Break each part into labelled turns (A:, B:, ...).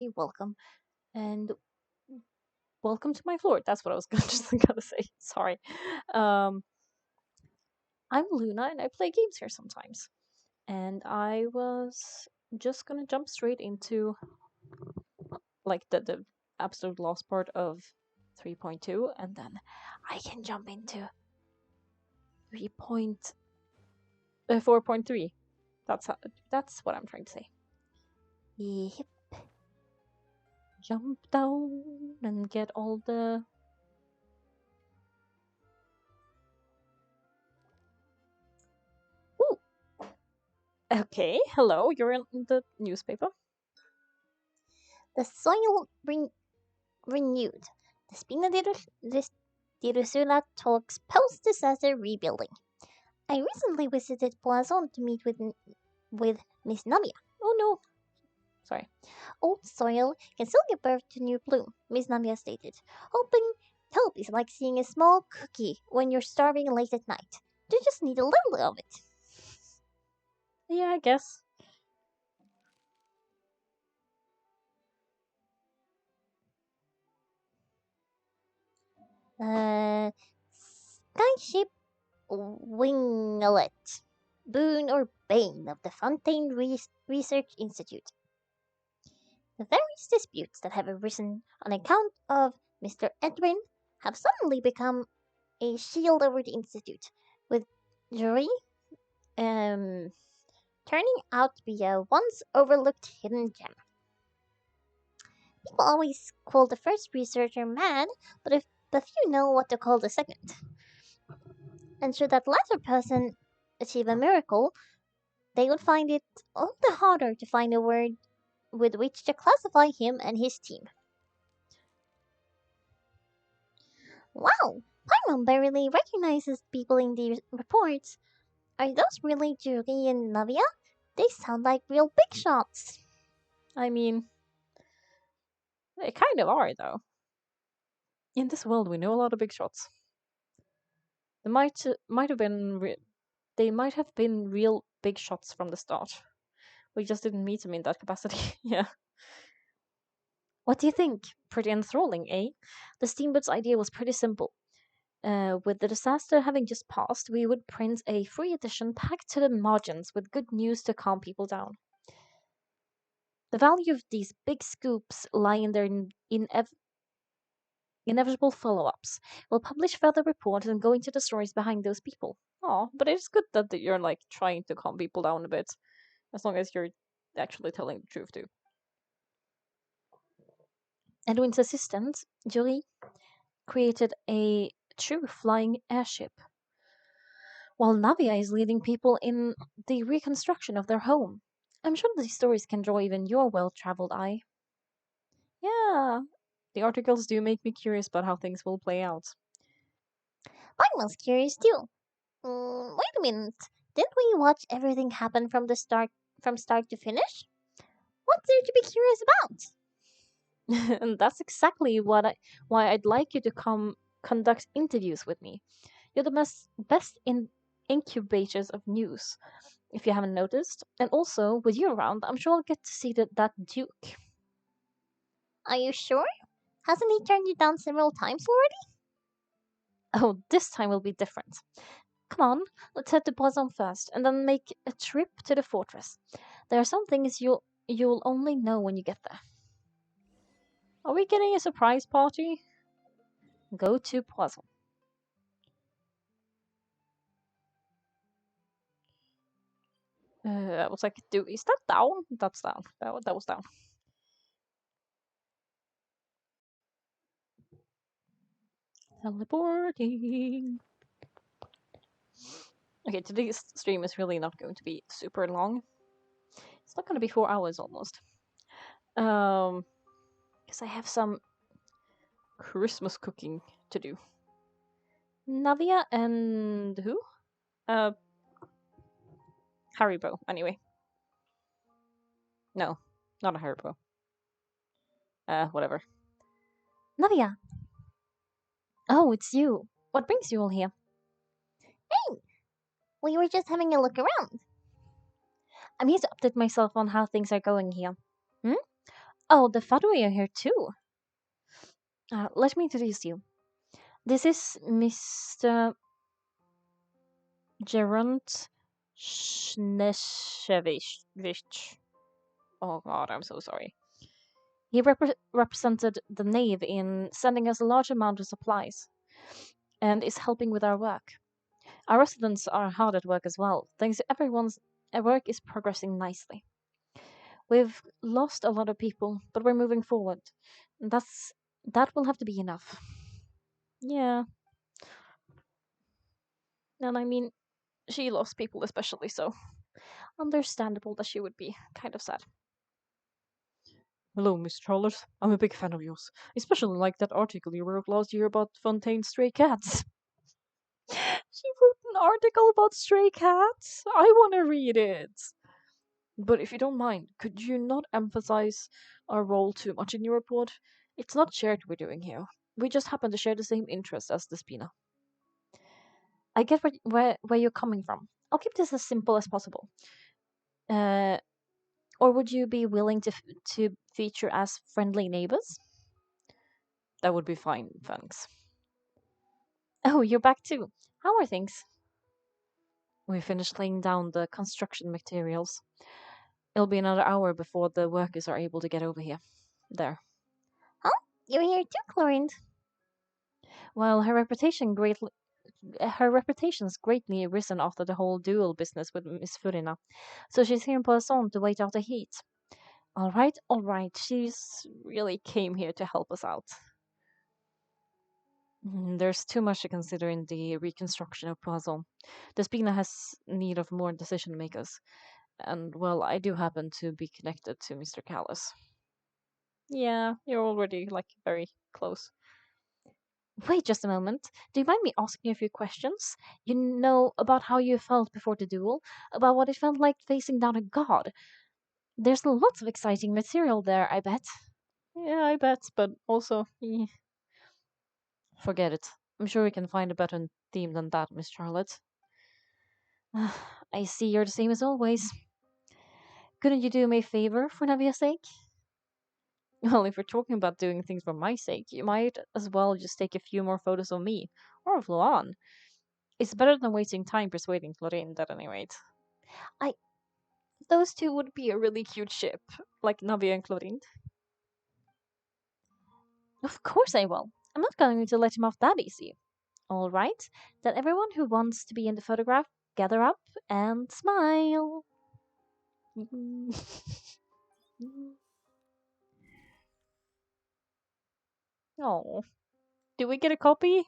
A: Welcome and welcome to my floor. That's what I was just gonna say. Sorry. Um, I'm Luna and I play games here sometimes. And I was just gonna jump straight into like the absolute last part of 3.2, and then I can jump into 4.3. That's what I'm trying to say. Yep. Jump down and get all the. Ooh, okay, hello, you're in the newspaper.
B: The soil renewed. The Spina di Rusula talks post-disaster rebuilding. I recently visited Poisson to meet with Miss Namia.
A: Oh no, sorry.
B: Old soil can still give birth to new bloom, Miss Namia stated. Hoping help is like seeing a small cookie when you're starving late at night. You just need a little of it.
A: Yeah, I guess.
B: Skyship Winglet. Boon or bane of the Fontaine Research Institute. The various disputes that have arisen on account of Mr. Edwin have suddenly become a shield over the Institute, with jury turning out to be a once overlooked hidden gem. People always call the first researcher mad, but few know what to call the second. And should that latter person achieve a miracle, they would find it all the harder to find a word with which to classify him and his team. Wow, Paimon barely recognizes people in the reports. Are those really Julie and Navia? They sound like real big shots.
A: I mean, they kind of are, though. In this world, we know a lot of big shots. They might have been they might have been real big shots from the start. We just didn't meet them in that capacity. Yeah. What do you think? Pretty enthralling, eh? The steamboat's idea was pretty simple. With the disaster having just passed, we would print a free edition packed to the margins with good news to calm people down. The value of these big scoops lie in their inevitable follow ups. We'll publish further reports and go into the stories behind those people. Oh, but it's good that you're like trying to calm people down a bit, as long as you're actually telling the truth too. Edwin's assistant, Julie, created a true flying airship, while Navia is leading people in the reconstruction of their home. I'm sure these stories can draw even your well traveled eye. Yeah, the articles do make me curious about how things will play out.
B: I'm curious too. Wait a minute. Didn't we watch everything happen from start to finish? What's there to be curious about?
A: And that's exactly why I'd like you to come conduct interviews with me. You're the best in incubators of news, if you haven't noticed. And also, with you around, I'm sure I'll get to see that Duke.
B: Are you sure? Hasn't he turned you down several times already?
A: Oh, this time will be different. Come on, let's head to Poisson first, and then make a trip to the fortress. There are some things you'll only know when you get there. Are we getting a surprise party? Go to Poisson. I was like, dude, is that down? That's down. That was down. Teleporting. Okay, today's stream is really not going to be super long. It's not going to be 4 hours almost. Because I have some Christmas cooking to do. Navia and who? Uh, Haribo. Anyway, no, not a Haribo. Whatever. Navia. Oh, it's you. What brings you all here?
B: Hey, we were just having a look around.
A: I'm here to update myself on how things are going here. Hmm? Oh, the Fadway are here too. Let me introduce you. This is Mr. Geront Shneshevich. Oh god, I'm so sorry. He represented the Nave in sending us a large amount of supplies and is helping with our work. Our residents are hard at work as well. Thanks to everyone's work is progressing nicely. We've lost a lot of people, but we're moving forward. That will have to be enough. Yeah, and I mean, she lost people especially, so understandable that she would be kind of sad. Hello, Miss Charlotte. I'm a big fan of yours. Especially like that article you wrote last year about Fontaine's stray cats. She wrote an article about stray cats? I want to read it. But if you don't mind, could you not emphasize our role too much in your report? It's not shared we're doing here. We just happen to share the same interests as the Spina. I get where you're coming from. I'll keep this as simple as possible. Uh, or would you be willing to feature as friendly neighbors? That would be fine, thanks. Oh, you're back too. How are things? We finished laying down the construction materials. It'll be another hour before the workers are able to get over here. There.
B: Huh? You're here too, Chlorine.
A: Well, her reputation's greatly risen after the whole duel business with Miss Furina, so she's here in person to wait out the heat. All right, she's really came here to help us out. There's too much to consider in the reconstruction of Poisson. The Spina has need of more decision makers, and well, I do happen to be connected to Mr. Callis. Yeah, you're already like very close. Wait just a moment. Do you mind me asking you a few questions? You know, about how you felt before the duel, about what it felt like facing down a god. There's lots of exciting material there, I bet. Yeah, I bet, but also, forget it. I'm sure we can find a better theme than that, Miss Charlotte. I see you're the same as always. Couldn't you do me a favor for Navia's sake? Well, if we're talking about doing things for my sake, you might as well just take a few more photos of me, or of Luan. It's better than wasting time persuading Florin, at any rate. I Those two would be a really cute ship, like Navia and Chlorine. Of course I will. I'm not going to let him off that easy. All right, then everyone who wants to be in the photograph, gather up and smile. Oh, do we get a copy?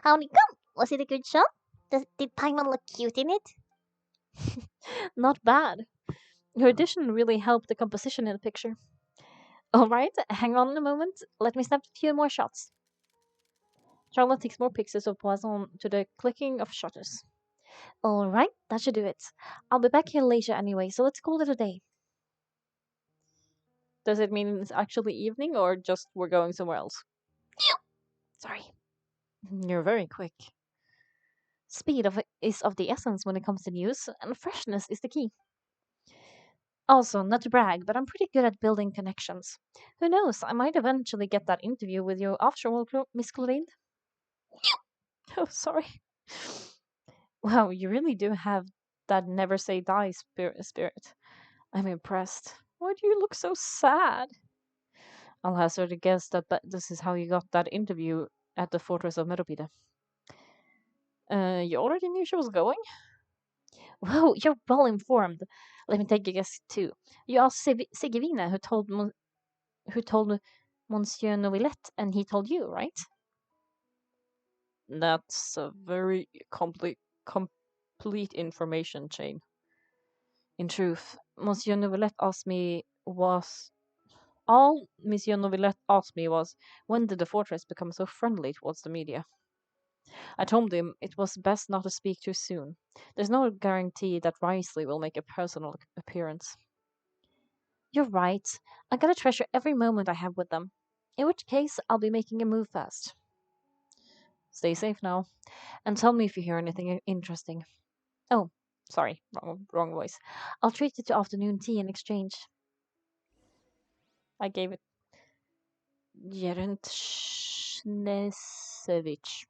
B: Howdy come? Was it a good shot? Did Paimon look cute in it?
A: Not bad. Your addition really helped the composition in the picture. All right, hang on a moment. Let me snap a few more shots. Charlotte takes more pictures of Poisson to the clicking of shutters. All right, that should do it. I'll be back here later anyway, so let's call it a day. Does it mean it's actually evening or just we're going somewhere else? Sorry. You're very quick. Is of the essence when it comes to news, and freshness is the key. Also, not to brag, but I'm pretty good at building connections. Who knows, I might eventually get that interview with you after all, Miss Claudine. Oh, sorry. Wow, you really do have that never say die spirit. I'm impressed. Why do you look so sad? I'll hazard a guess that this is how you got that interview at the Fortress of Meropide. You already knew she was going? Whoa, you're well informed. Let me take a guess too. You asked Sigivina who told Monsieur Novilette, and he told you, right? That's a very complete information chain. In truth, Monsieur Novilette asked me was all Monsieur Novilette asked me was, when did the fortress become so friendly towards the media? I told him it was best not to speak too soon. There's no guarantee that Risley will make a personal appearance. You're right. I gotta treasure every moment I have with them. In which case, I'll be making a move fast. Stay safe now, and tell me if you hear anything interesting. Oh, sorry, wrong voice. I'll treat you to afternoon tea in exchange. I gave it Jerentshnesevich.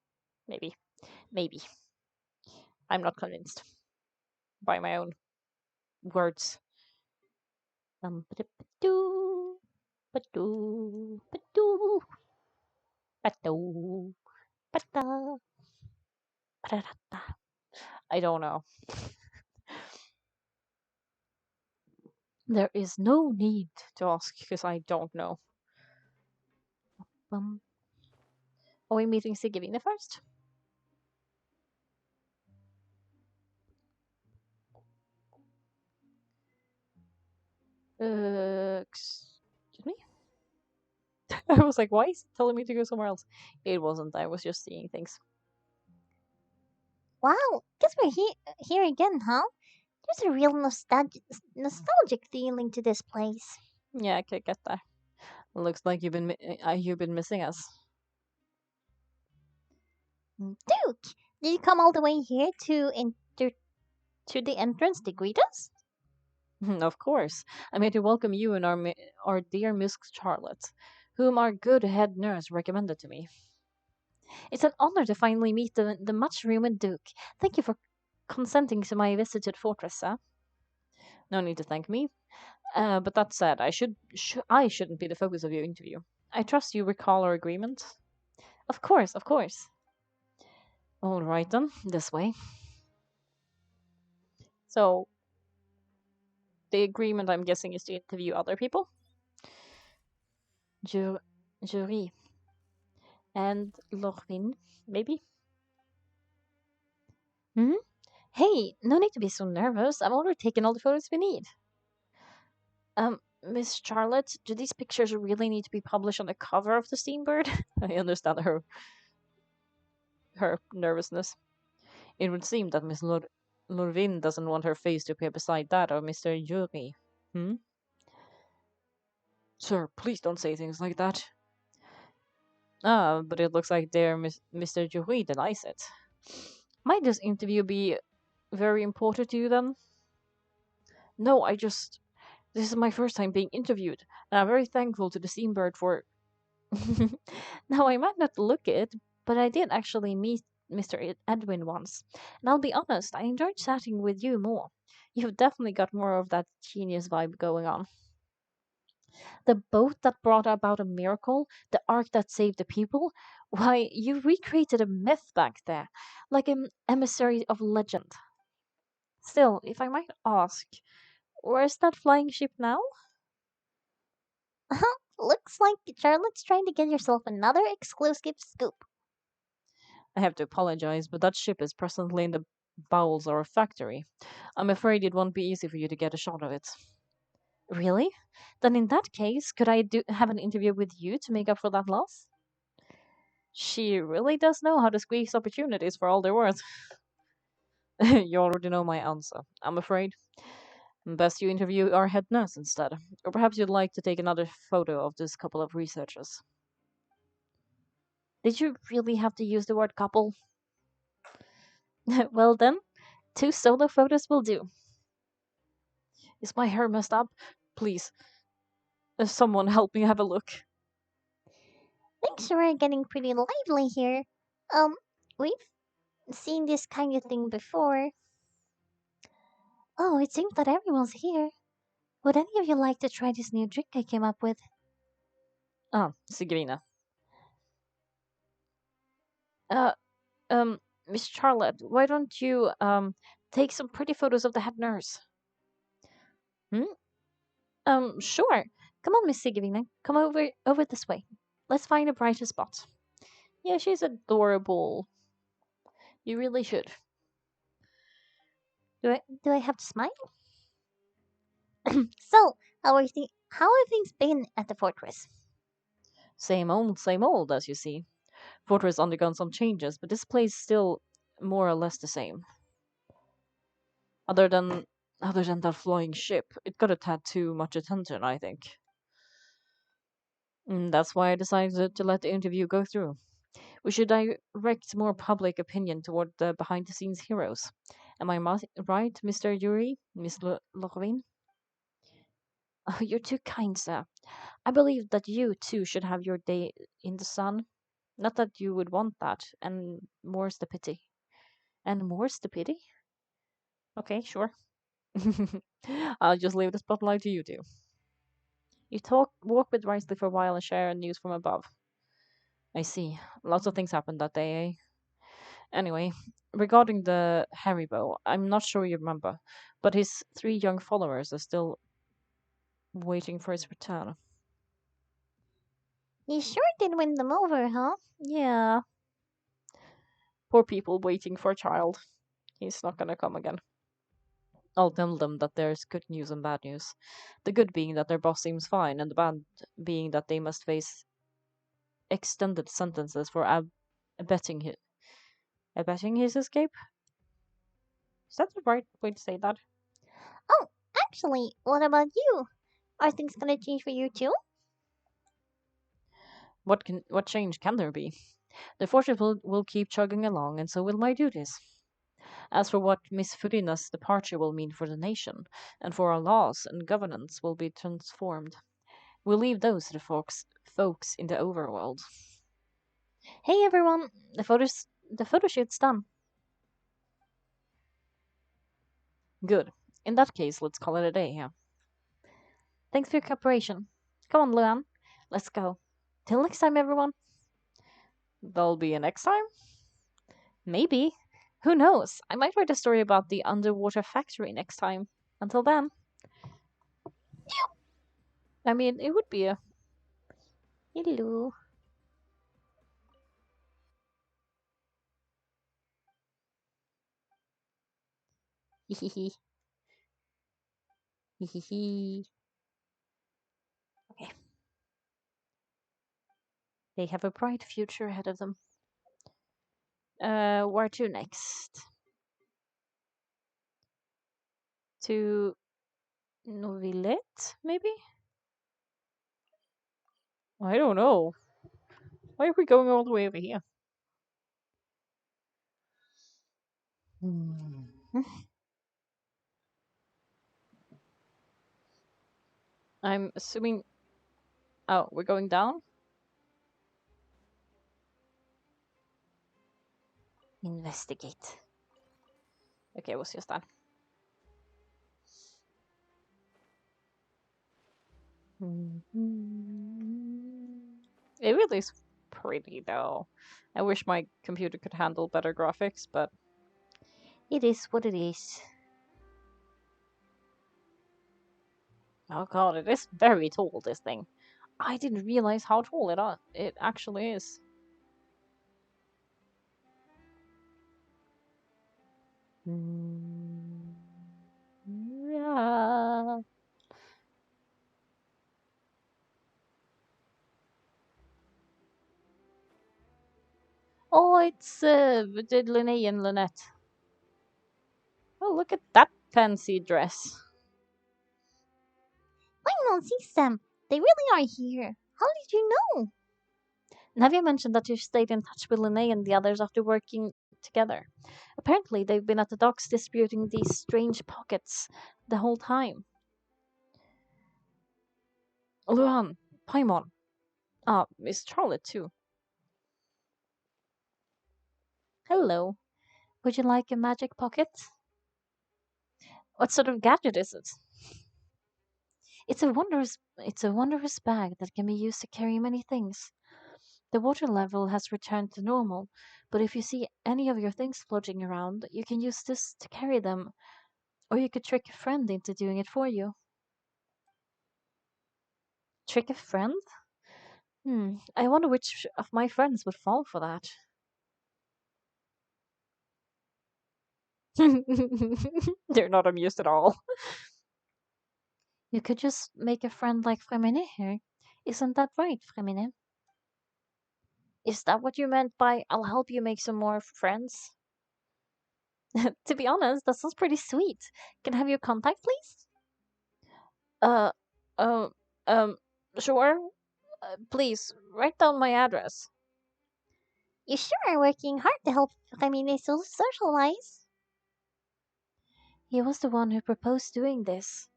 A: Maybe. Maybe. I'm not convinced by my own words. Ba-da-ba-doo, ba-doo, ba-doo, ba-doo, ba-da, ba-da-da-da. I don't know. There is no need to ask because I don't know. Um, are we meeting Sigurine first? Excuse me? I was like, why is it telling me to go somewhere else? It wasn't. I was just seeing things.
B: Wow, guess we're here again, huh? There's a real nostalgic feeling to this place.
A: Yeah, I could get that. Looks like you've been missing us.
B: Duke, did you come all the way here to the entrance to greet us?
A: Of course, I'm here to welcome you and our dear Miss Charlotte, whom our good head nurse recommended to me. It's an honor to finally meet the much rumored Duke. Thank you for consenting to my visit to the fortress, sir. No need to thank me. But that said, I shouldn't be the focus of your interview. I trust you recall our agreement. Of course, of course. All right then, this way. So the agreement, I'm guessing, is to interview other people. Ju- Jury and Lorvin, maybe. Hmm. Hey, no need to be so nervous. I've already taken all the photos we need. Miss Charlotte, do these pictures really need to be published on the cover of the Steambird? I understand her nervousness. It would seem that Miss Lorvin doesn't want her face to appear beside that of Mr. Yuri. Hmm? Sir, please don't say things like that. Ah, but it looks like Mr. Yuri denies it. Might this interview be very important to you then? No, this is my first time being interviewed, and I'm very thankful to the Steambird for. Now, I might not look it, but I did actually meet Mr. Edwin once, and I'll be honest, I enjoyed chatting with you more. You've definitely got more of that genius vibe going on. The boat that brought about a miracle, the ark that saved the people. Why, you recreated a myth back there, like an emissary of legend. Still, if I might ask, where's that flying ship now?
B: Looks like Charlotte's trying to get yourself another exclusive scoop.
A: I have to apologize, but that ship is presently in the bowels of our factory. I'm afraid it won't be easy for you to get a shot of it. Really? Then in that case, could I have an interview with you to make up for that loss? She really does know how to squeeze opportunities for all they're worth. You already know my answer, I'm afraid. Best you interview our head nurse instead. Or perhaps you'd like to take another photo of this couple of researchers. Did you really have to use the word couple? Well then, two solo photos will do. Is my hair messed up? Please, someone help me have a look.
B: Things are getting pretty lively here. Um, we've seen this kind of thing before. Oh, it seems that everyone's here. Would any of you like to try this new drink I came up with?
A: Ah, Sigrina. Uh, um, Miss Charlotte, why don't you, take some pretty photos of the head nurse? Hmm? Sure. Come on, Miss Sigrina. Come over this way. Let's find a brighter spot. Yeah, she's adorable. You really should.
B: Do I have to smile? So, how have things been at the fortress?
A: Same old, as you see. Fortress undergone some changes, but this place still more or less the same. Other than other than that flying ship, it got a tad too much attention, I think. That's why I decided to let the interview go through. We should direct more public opinion toward the behind the scenes heroes. Am I right, Mr. Yuri, Miss Lorraine? Oh, you're too kind, sir. I believe that you too should have your day in the sun. Not that you would want that, and more's the pity. And more's the pity? Okay, sure. I'll just leave the spotlight to you two. You walk with Risley for a while and share news from above. I see. Lots of things happened that day, eh? Anyway, regarding the Haribo, I'm not sure you remember, but his three young followers are still waiting for his return.
B: You sure did win them over, huh?
A: Yeah, poor people waiting for a child. He's not gonna come again. I'll tell them that there's good news and bad news. The good being that their boss seems fine, and the bad being that they must face extended sentences for abetting his, abetting his escape. Is that the right way to say that?
B: Oh, actually, what about you? Are things gonna change for you too?
A: What change can there be? The fortune will keep chugging along, and so will my duties. As for what Miss Furina's departure will mean for the nation, and for our laws and governance will be transformed, we'll leave those to the folks in the overworld. Hey everyone, the photo shoot's done. Good. In that case, let's call it a day here. Thanks for your cooperation. Come on, Luan. Let's go. Till next time, everyone. There'll be a next time? Maybe. Who knows? I might write a story about the underwater factory next time. Until then, I mean, it would be a.
B: Hello.
A: Hehehe. Hehehe. Okay. They have a bright future ahead of them. Where to next? To Novilette, maybe? I don't know. Why are we going all the way over here? Hmm. I'm assuming. Oh, we're going down? Investigate. Okay, it was just that. It really is pretty, though. I wish my computer could handle better graphics, but
B: It is what it is.
A: oh god, it is very tall, this thing. I didn't realize how tall it actually is. Yeah. Oh, it's Linnea and Lynette. Oh, look at that fancy dress.
B: Why not see them? They really are here. How did you know?
A: Navia mentioned that you stayed in touch with Linnea and the others after working together. Apparently, they've been at the docks disputing these strange pockets the whole time. Luan, Paimon. Ah, Miss Charlotte, too. Hello. Would you like a magic pocket? What sort of gadget is it? It's a wondrous bag that can be used to carry many things. The water level has returned to normal, but if you see any of your things floating around, you can use this to carry them, or you could trick a friend into doing it for you. Trick a friend? I wonder which of my friends would fall for that. They're not amused at all. You could just make a friend like Fremine here. Isn't that right, Fremine? Is that what you meant by I'll help you make some more friends? To be honest, that sounds pretty sweet. Can I have your contact, please? Uh, um, um, sure. Please, write down my address.
B: You sure are working hard to help Camille socialize.
A: He was the one who proposed doing this.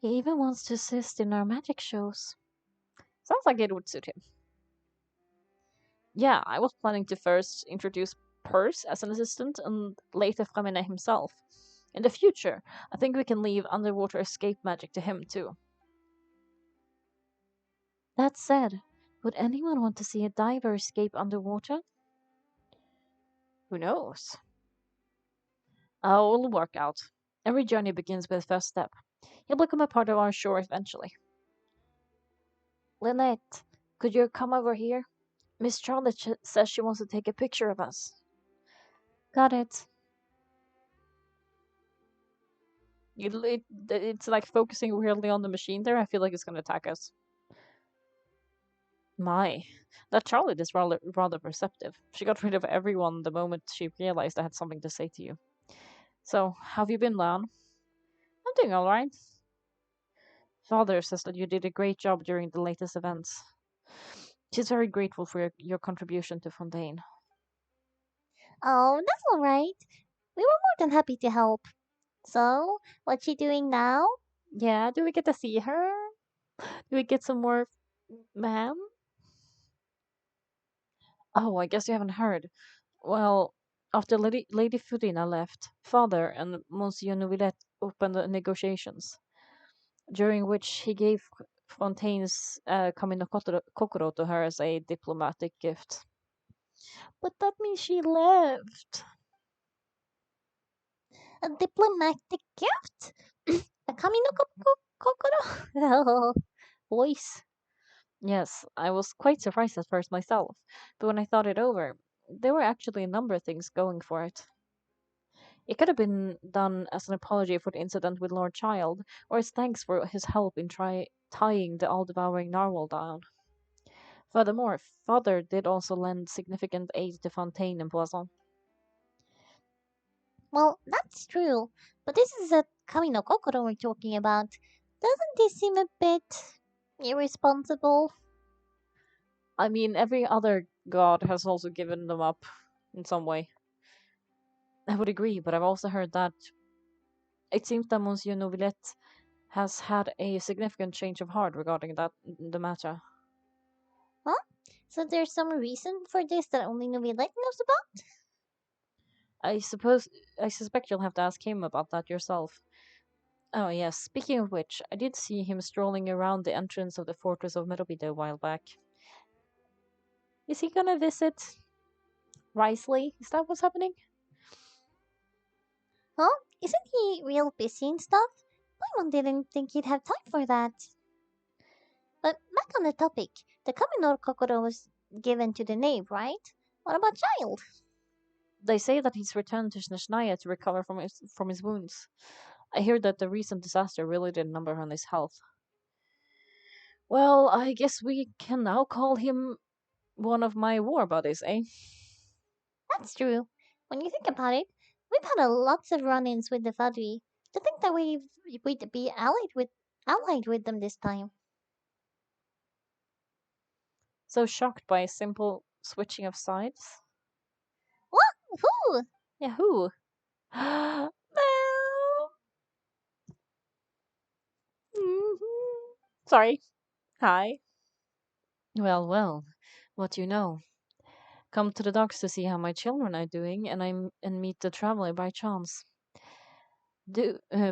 A: He even wants to assist in our magic shows. Sounds like it would suit him. Yeah, I was planning to first introduce Purse as an assistant and later Framine himself. In the future, I think we can leave underwater escape magic to him too. That said, would anyone want to see a diver escape underwater? Who knows? I'll work out. Every journey begins with the first step. He'll become a part of our shore eventually. Lynette, could you come over here? Miss Charlotte says she wants to take a picture of us. Got it. It's like focusing weirdly on the machine there. I feel like it's going to attack us. My, that Charlotte is rather perceptive. She got rid of everyone the moment she realized I had something to say to you. So, how have you been, Lan? I'm doing alright. Father says that you did a great job during the latest events. She's very grateful for your contribution to Fontaine.
B: Oh, that's all right. We were more than happy to help. So, what's she doing now?
A: Yeah, do we get to see her? Do we get some more ma'am? Oh, I guess you haven't heard. Well, after Lady Furina left, Father and Monsieur Novilette opened the negotiations, during which he gave Fontaine's Kamino Kokoro to her as a diplomatic gift. But that means she left.
B: A diplomatic gift? A kamino kokoro?
A: Voice. Yes, I was quite surprised at first myself, but when I thought it over, there were actually a number of things going for it. It could have been done as an apology for the incident with Lord Child, or as thanks for his help in tying the all-devouring narwhal down. Furthermore, Father did also lend significant aid to Fontaine and Poisson.
B: Well, that's true. But this is a kamino kokoro we're talking about. Doesn't this seem a bit irresponsible?
A: I mean, every other god has also given them up in some way. I would agree, but I've also heard that it seems that Monsieur Novilette has had a significant change of heart regarding the matter.
B: Huh? So there's some reason for this that only Novelette knows about?
A: I suppose I suspect you'll have to ask him about that yourself. Oh yes, speaking of which, I did see him strolling around the entrance of the fortress of Merovide a while back. Is he gonna visit Risley? Is that what's happening?
B: Huh? Isn't he real busy and stuff? Paimon didn't think he'd have time for that. But back on the topic, the kamino kokoro was given to the knave, right? What about Child?
A: They say that he's returned to Snezhnaya to recover from his wounds. I hear that the recent disaster really did a number on his health. Well, I guess we can now call him one of my war buddies, eh?
B: That's true. When you think about it, we've had a lots of run-ins with the Fadri. To think that we'd be allied with them this time.
A: So shocked by a simple switching of sides.
B: What? Who?
A: Yeah, who? Well, mhm. Sorry. Hi. Well, well. What you know? Come to the docks to see how my children are doing, and meet the traveler by chance.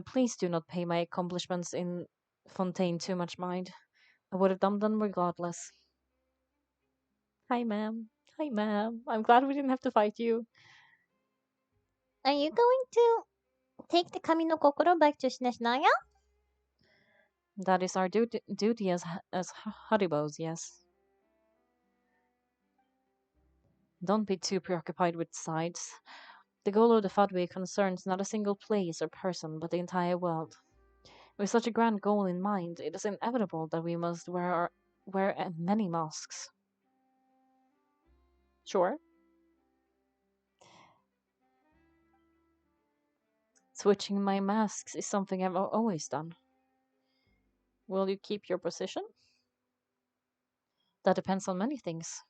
A: Please do not pay my accomplishments in Fontaine too much mind. I would have done them regardless. Hi, ma'am. Hi, ma'am. I'm glad we didn't have to fight you.
B: Are you going to take the kamino kokoro back to Snezhnaya?
A: That is our duty as Haribos, yes. Don't be too preoccupied with sides. The goal of the Fadwe concerns not a single place or person, but the entire world. With such a grand goal in mind, it is inevitable that we must wear many masks. Sure. Switching my masks is something I've always done. Will you keep your position? That depends on many things.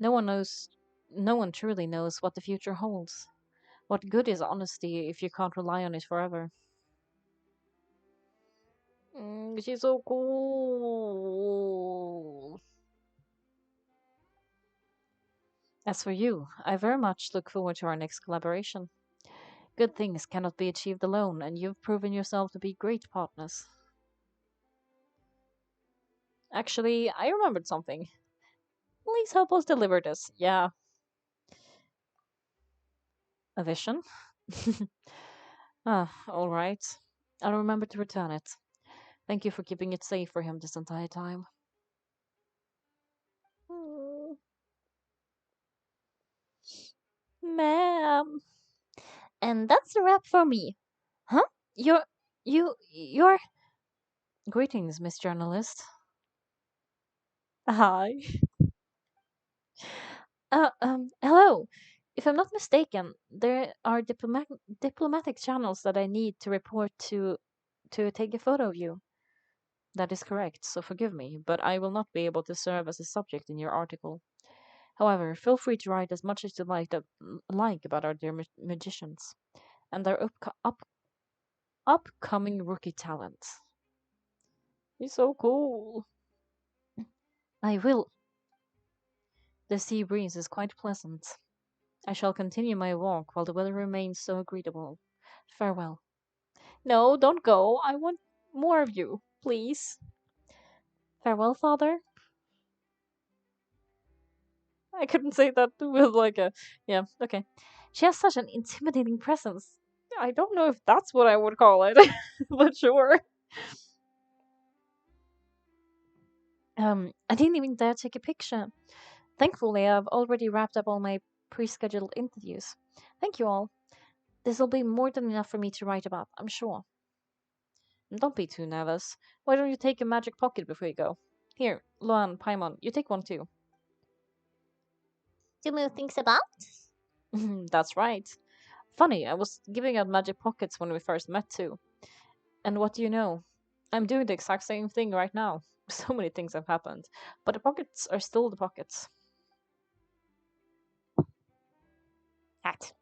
A: No one knows. No one truly knows what the future holds. What good is honesty if you can't rely on it forever? She's so cool. As for you, I very much look forward to our next collaboration. Good things cannot be achieved alone, and you've proven yourself to be great partners. Actually, I remembered something. Please help us deliver this. Yeah, a vision? Ah, alright. I'll remember to return it. Thank you for keeping it safe for him this entire time.
B: Hmm.
A: Ma'am.
B: And that's a wrap for me. Huh?
A: You're. Greetings, Miss Journalist. Hi. Hello. If I'm not mistaken, there are diplomatic channels that I need to report to take a photo of you. That is correct, so forgive me, but I will not be able to serve as a subject in your article. However, feel free to write as much as you like about our dear magicians and their upcoming rookie talent. He's so cool. I will. The sea breeze is quite pleasant. I shall continue my walk while the weather remains so agreeable. Farewell. No, don't go. I want more of you, please. Farewell, father. I couldn't say that with like a. Yeah, okay. She has such an intimidating presence. I don't know if that's what I would call it, but sure. I didn't even dare take a picture. Thankfully, I've already wrapped up all my pre scheduled interviews. Thank you all. This'll be more than enough for me to write about, I'm sure. Don't be too nervous. Why don't you take a magic pocket before you go? Here, Luan, Paimon, you take one too.
B: To move things about?
A: That's right. Funny, I was giving out magic pockets when we first met too. And what do you know? I'm doing the exact same thing right now. So many things have happened. But the pockets are still the pockets. Hat.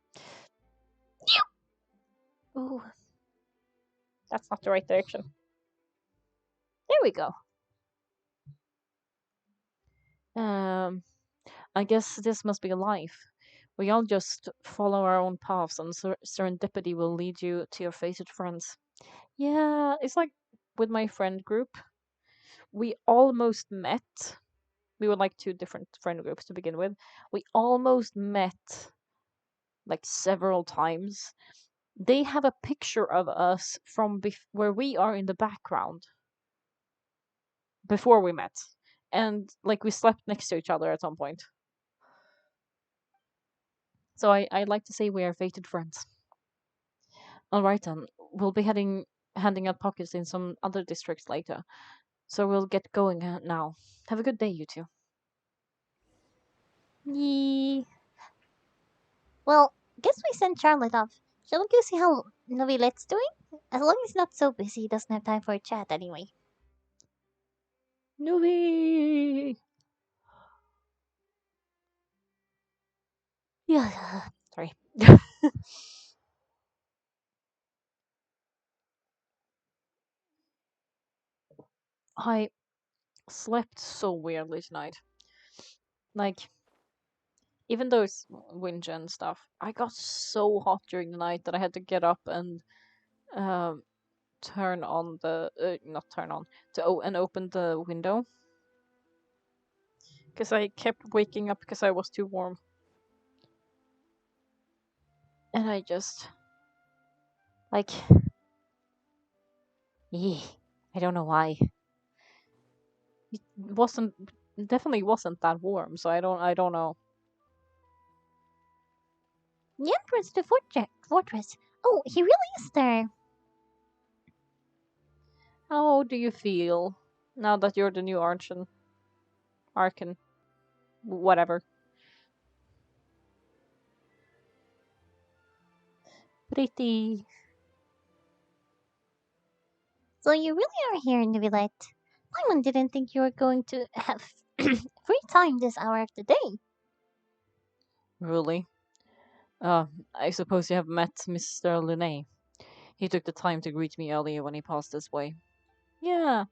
A: Ooh, that's not the right direction. There we go. Um, I guess this must be life. We all just follow our own paths, and serendipity will lead you to your fated friends. Yeah, it's like with my friend group. We almost met. We were like two different friend groups to begin with. We almost met like several times. They have a picture of us from where we are in the background before we met. And like we slept next to each other at some point. So I like to say we are fated friends. All right then, we'll be handing out pockets in some other districts later. So we'll get going now. Have a good day, you two.
B: Yee. Well, guess we send Charlotte off. Shall we go see how Novilette's doing? As long as he's not so busy, he doesn't have time for a chat anyway.
A: Newbie!
B: Yeah.
A: Sorry. I slept so weirdly tonight. Like, even though it's winter and stuff, I got so hot during the night that I had to get up and um, turn on the not turn on to and open the window because I kept waking up because I was too warm, and I just like, yeah, I don't know why. It wasn't definitely wasn't that warm, so I don't know.
B: The entrance to fortress. Oh, he really is there.
A: How do you feel now that you're the new Archon, whatever? Pretty.
B: So you really are here, Novilette. Paimon didn't think you were going to have free time this hour of the day.
A: Really? Uh, I suppose you have met Mr. Linné. He took the time to greet me earlier when he passed this way. Yeah,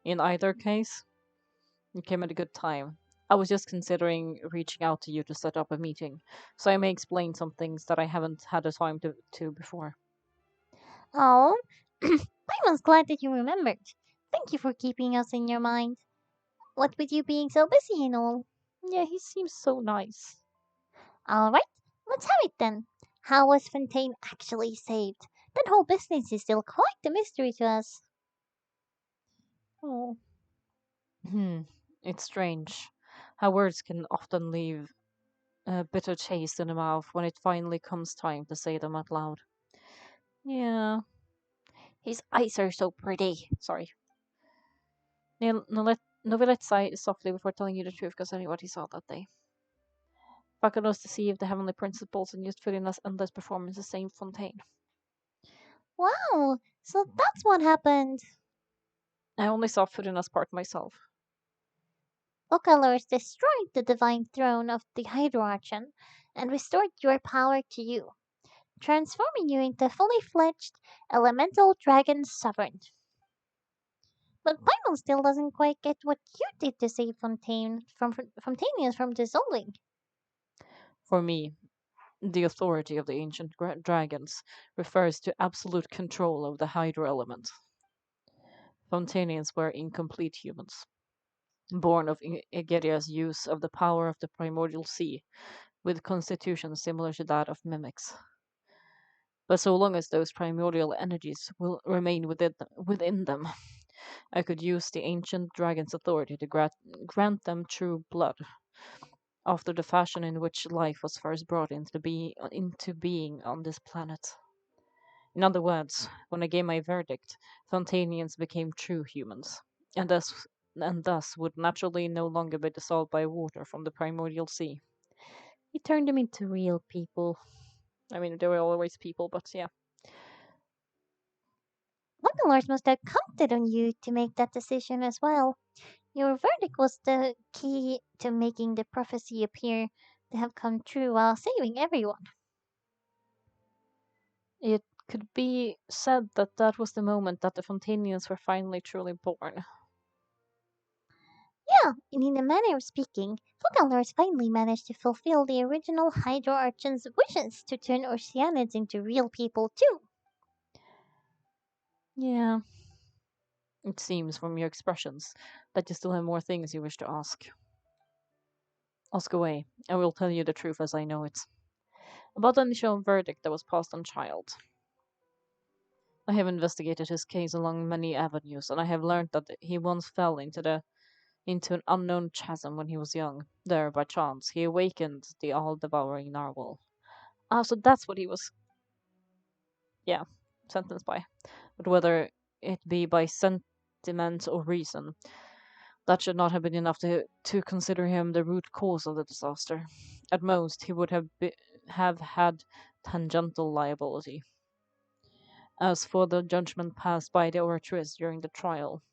A: in either case, you came at a good time. I was just considering reaching out to you to set up a meeting, so I may explain some things that I haven't had the time to before.
B: Oh, I was glad that you remembered. Thank you for keeping us in your mind. What with you being so busy and all.
A: Yeah, he seems so nice.
B: Alright, let's have it then. How was Fontaine actually saved? That whole business is still quite a mystery to us.
A: Oh. Hmm. It's strange how words can often leave a bitter taste in the mouth when it finally comes time to say them out loud. Yeah, his eyes are so pretty. Sorry. No, let's sigh softly before telling you the truth because I knew what he saw that day. Buccaneers deceived the heavenly principles and used Ferdinand's endless performance the same Fontaine.
B: Wow, so that's what happened.
A: I only saw Ferdinand's part myself.
B: Vocalors destroyed the divine throne of the Hydroarchon and restored your power to you, transforming you into a fully fledged elemental dragon sovereign. But Paimon still doesn't quite get what you did to save Fontanius from dissolving.
A: For me, the authority of the ancient dragons refers to absolute control of the hydro element. Fontanians were incomplete humans, born of Egeria's use of the power of the primordial sea, with constitutions similar to that of mimics. But so long as those primordial energies will remain within them, I could use the ancient dragon's authority to grant them true blood, after the fashion in which life was first brought into being on this planet. In other words, when I gave my verdict, Fontanians became true humans, and thus would naturally no longer be dissolved by water from the primordial sea. It turned them into real people. I mean, they were always people, but yeah.
B: Vocalors must have counted on you to make that decision as well. Your verdict was the key to making the prophecy appear to have come true while saving everyone.
A: It could be said that that was the moment that the Fontanians were finally truly born.
B: Yeah, and in a manner of speaking, Vocalors finally managed to fulfill the original Hydro Archon's wishes to turn Oceanids into real people too.
A: Yeah, it seems from your expressions that you still have more things you wish to ask. Ask away. I will tell you the truth as I know it. About the initial verdict that was passed on Child. I have investigated his case along many avenues, and I have learned that he once fell into an unknown chasm when he was young. There, by chance, he awakened the all-devouring narwhal. Ah, so that's what he was, yeah, sentenced by. But whether it be by sentiment or reason, that should not have been enough to consider him the root cause of the disaster. At most, he would have had tangential liability. As for the judgment passed by the oratress during the trial,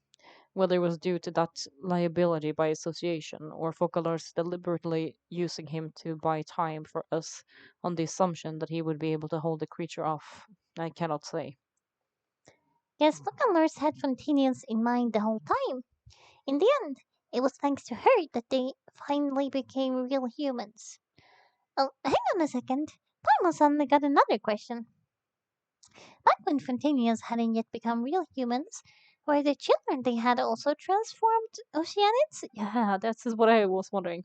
A: whether it was due to that liability by association or Focalars deliberately using him to buy time for us on the assumption that he would be able to hold the creature off, I cannot say.
B: Yes, Vocalors had Fontanians in mind the whole time. In the end, it was thanks to her that they finally became real humans. Oh, hang on a second. Paimon suddenly got another question. Back when Fontanians hadn't yet become real humans, were the children they had also transformed Oceanids?
A: Yeah, that's what I was wondering.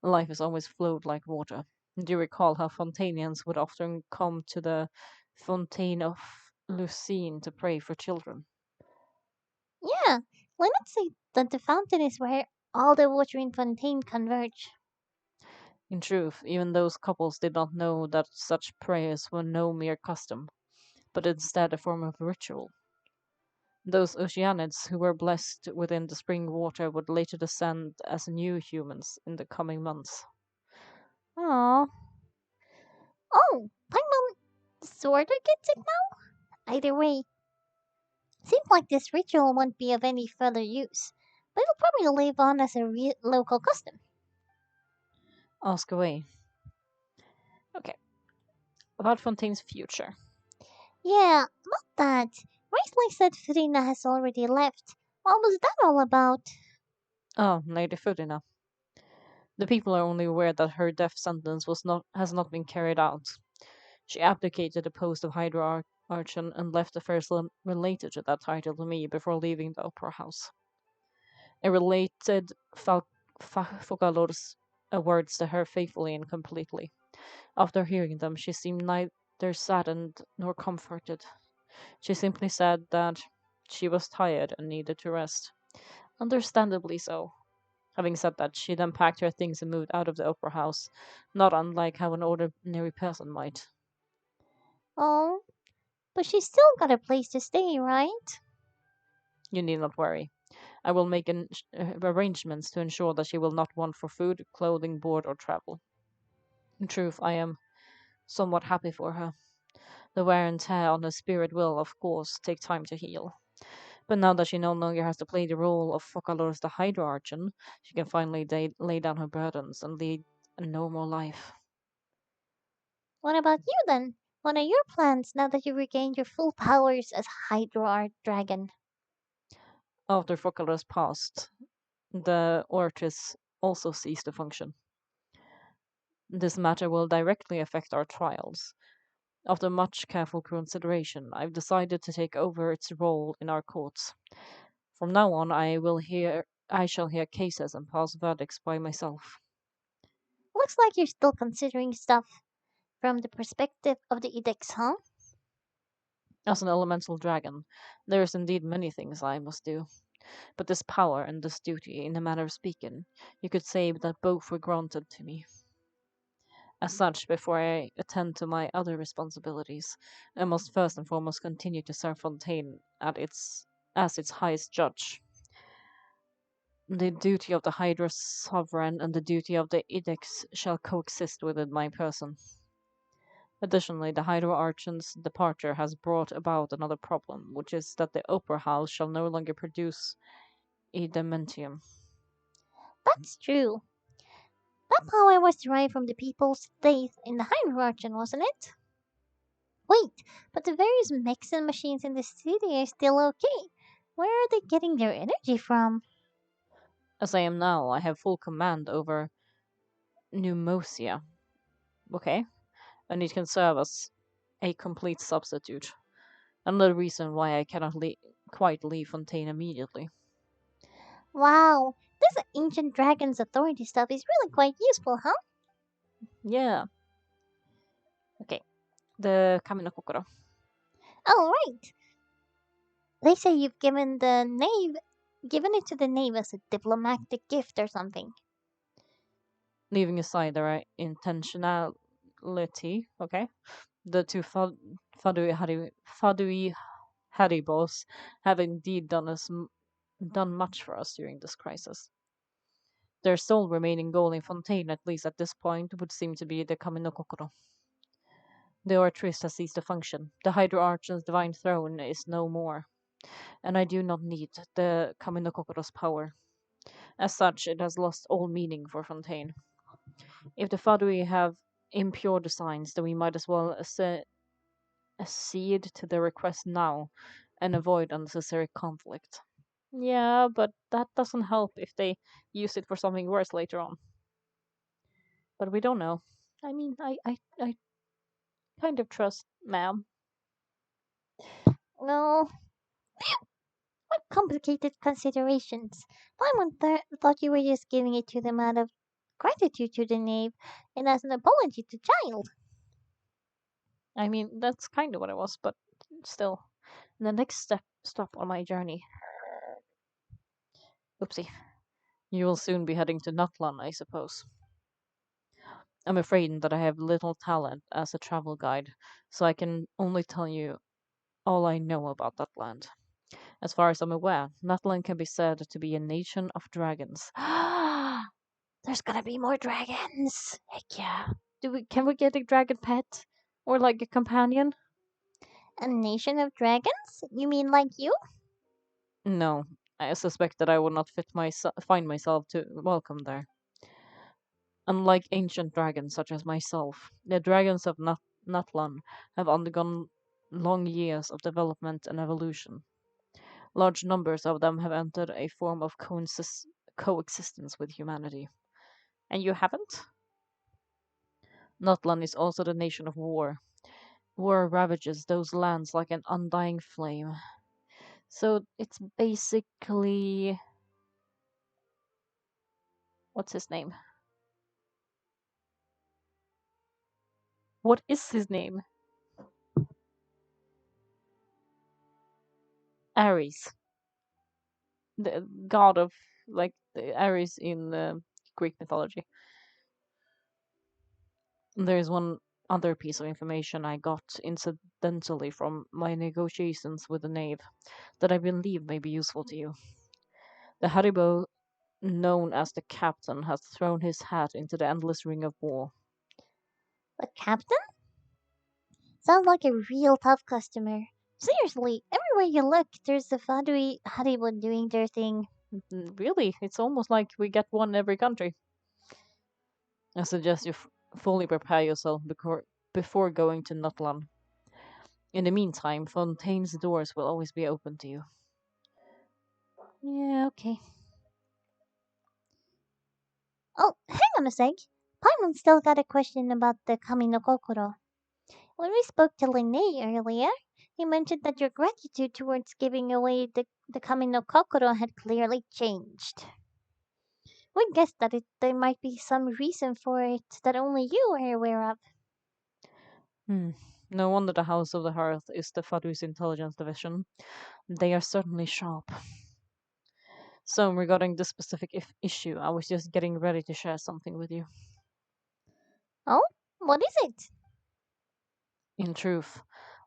A: Life has always flowed like water. Do you recall how Fontanians would often come to the Fontaine of Lucine to pray for children?
B: Yeah, let's say that the fountain is where all the water in Fontaine converge.
A: In truth, even those couples did not know that such prayers were no mere custom, but instead a form of ritual. Those Oceanids who were blessed within the spring water would later descend as new humans in the coming months. Aww.
B: Oh, Paimon sorta gets it now? Either way, seems like this ritual won't be of any further use, but it'll probably live on as a local custom.
A: Ask away. Okay, about Fontaine's future.
B: Yeah, about that. Risley said Frina has already left. What was that all about?
A: Oh, Lady Fudina. The people are only aware that her death sentence has not been carried out. She abdicated the post of Hydra Archon and left affairs related to that title to me before leaving the opera house. I related Focalor's words to her faithfully and completely. After hearing them, she seemed neither saddened nor comforted. She simply said that she was tired and needed to rest. Understandably so. Having said that, she then packed her things and moved out of the opera house, not unlike how an ordinary person might.
B: Oh, but she's still got a place to stay, right?
A: You need not worry. I will make arrangements to ensure that she will not want for food, clothing, board, or travel. In truth, I am somewhat happy for her. The wear and tear on her spirit will, of course, take time to heal. But now that she no longer has to play the role of Focalors the Hydra Archon, she can finally lay down her burdens and lead a normal life.
B: What about you then? What are your plans now that you've regained your full powers as Hydra Dragon?
A: After Focalors passed, the Ortis also ceased to function. This matter will directly affect our trials. After much careful consideration, I've decided to take over its role in our courts. From now on, I shall hear cases and pass verdicts by myself.
B: Looks like you're still considering stuff from the perspective of the edicts, huh?
A: As an elemental dragon, there is indeed many things I must do, but this power and this duty, in a manner of speaking, you could say that both were granted to me. As such, before I attend to my other responsibilities, I must first and foremost continue to serve Fontaine as its highest judge. The duty of the Hydra Sovereign and the duty of the Edicts shall coexist within my person. Additionally, the Hydra Archon's departure has brought about another problem, which is that the Opera House shall no longer produce Edamentium.
B: That's true. That power was derived from the people's faith in the Hierarchy, wasn't it? Wait, but the various mechs and machines in the city are still okay. Where are they getting their energy from?
A: As I am now, I have full command over Pneumosia, okay? And it can serve as a complete substitute. Another reason why I cannot quite leave Fontaine immediately.
B: Wow, this ancient dragon's authority stuff is really quite useful, huh?
A: Yeah, okay. The Kamino Kokoro.
B: Oh, right. They say you've given it to the knave as a diplomatic gift or something.
A: Leaving aside their intentionality, okay? The two Fadui Haribos have indeed done much for us during this crisis. Their sole remaining goal in Fontaine, at least at this point, would seem to be the Kamino Kokoro. The Oratrice has ceased to function. The Hydro Archon's divine throne is no more, and I do not need the Kamino Kokoro's power. As such, it has lost all meaning for Fontaine. If the Fadui have impure designs, then we might as well accede to their request now and avoid unnecessary conflict. Yeah, but that doesn't help if they use it for something worse later on. But we don't know. I mean, I kind of trust ma'am.
B: Well, what complicated considerations. Paimon thought you were just giving it to them out of gratitude to the knave and as an apology to child.
A: I mean, that's kind of what it was, but still. The next stop on my journey. Oopsie. You will soon be heading to Nutlan, I suppose. I'm afraid that I have little talent as a travel guide, so I can only tell you all I know about that land. As far as I'm aware, Nutland can be said to be a nation of dragons. There's gonna be more dragons! Heck yeah. Can we get a dragon pet? Or like a companion?
B: A nation of dragons? You mean like you?
A: No. I suspect that I would not find myself to welcome there. Unlike ancient dragons such as myself, the dragons of Nutlan have undergone long years of development and evolution. Large numbers of them have entered a form of coexistence with humanity. And you haven't? Nutland is also the nation of war. War ravages those lands like an undying flame. So it's basically. What's his name? What is his name? Ares, the god of like the Ares in Greek mythology. There's one other piece of information I got incidentally from my negotiations with the knave that I believe may be useful to you. The Haribo, known as the Captain, has thrown his hat into the endless ring of war.
B: The captain? Sounds like a real tough customer. Seriously, everywhere you look, there's the Fadui Hollywood doing their thing.
A: Really, it's almost like we get one in every country. I suggest you fully prepare yourself before going to Nutland. In the meantime, Fontaine's doors will always be open to you.
B: Yeah, okay. Oh, hang on a sec. Paimon still got a question about the Kami no Kokoro. When we spoke to Linné earlier, he mentioned that your gratitude towards giving away the Kami no Kokoro had clearly changed. We guessed that there might be some reason for it that only you are aware of.
A: Hmm. No wonder the House of the Hearth is the Fadu's intelligence division. They are certainly sharp. So, regarding this specific issue, I was just getting ready to share something with you.
B: Oh? What is it?
A: In truth,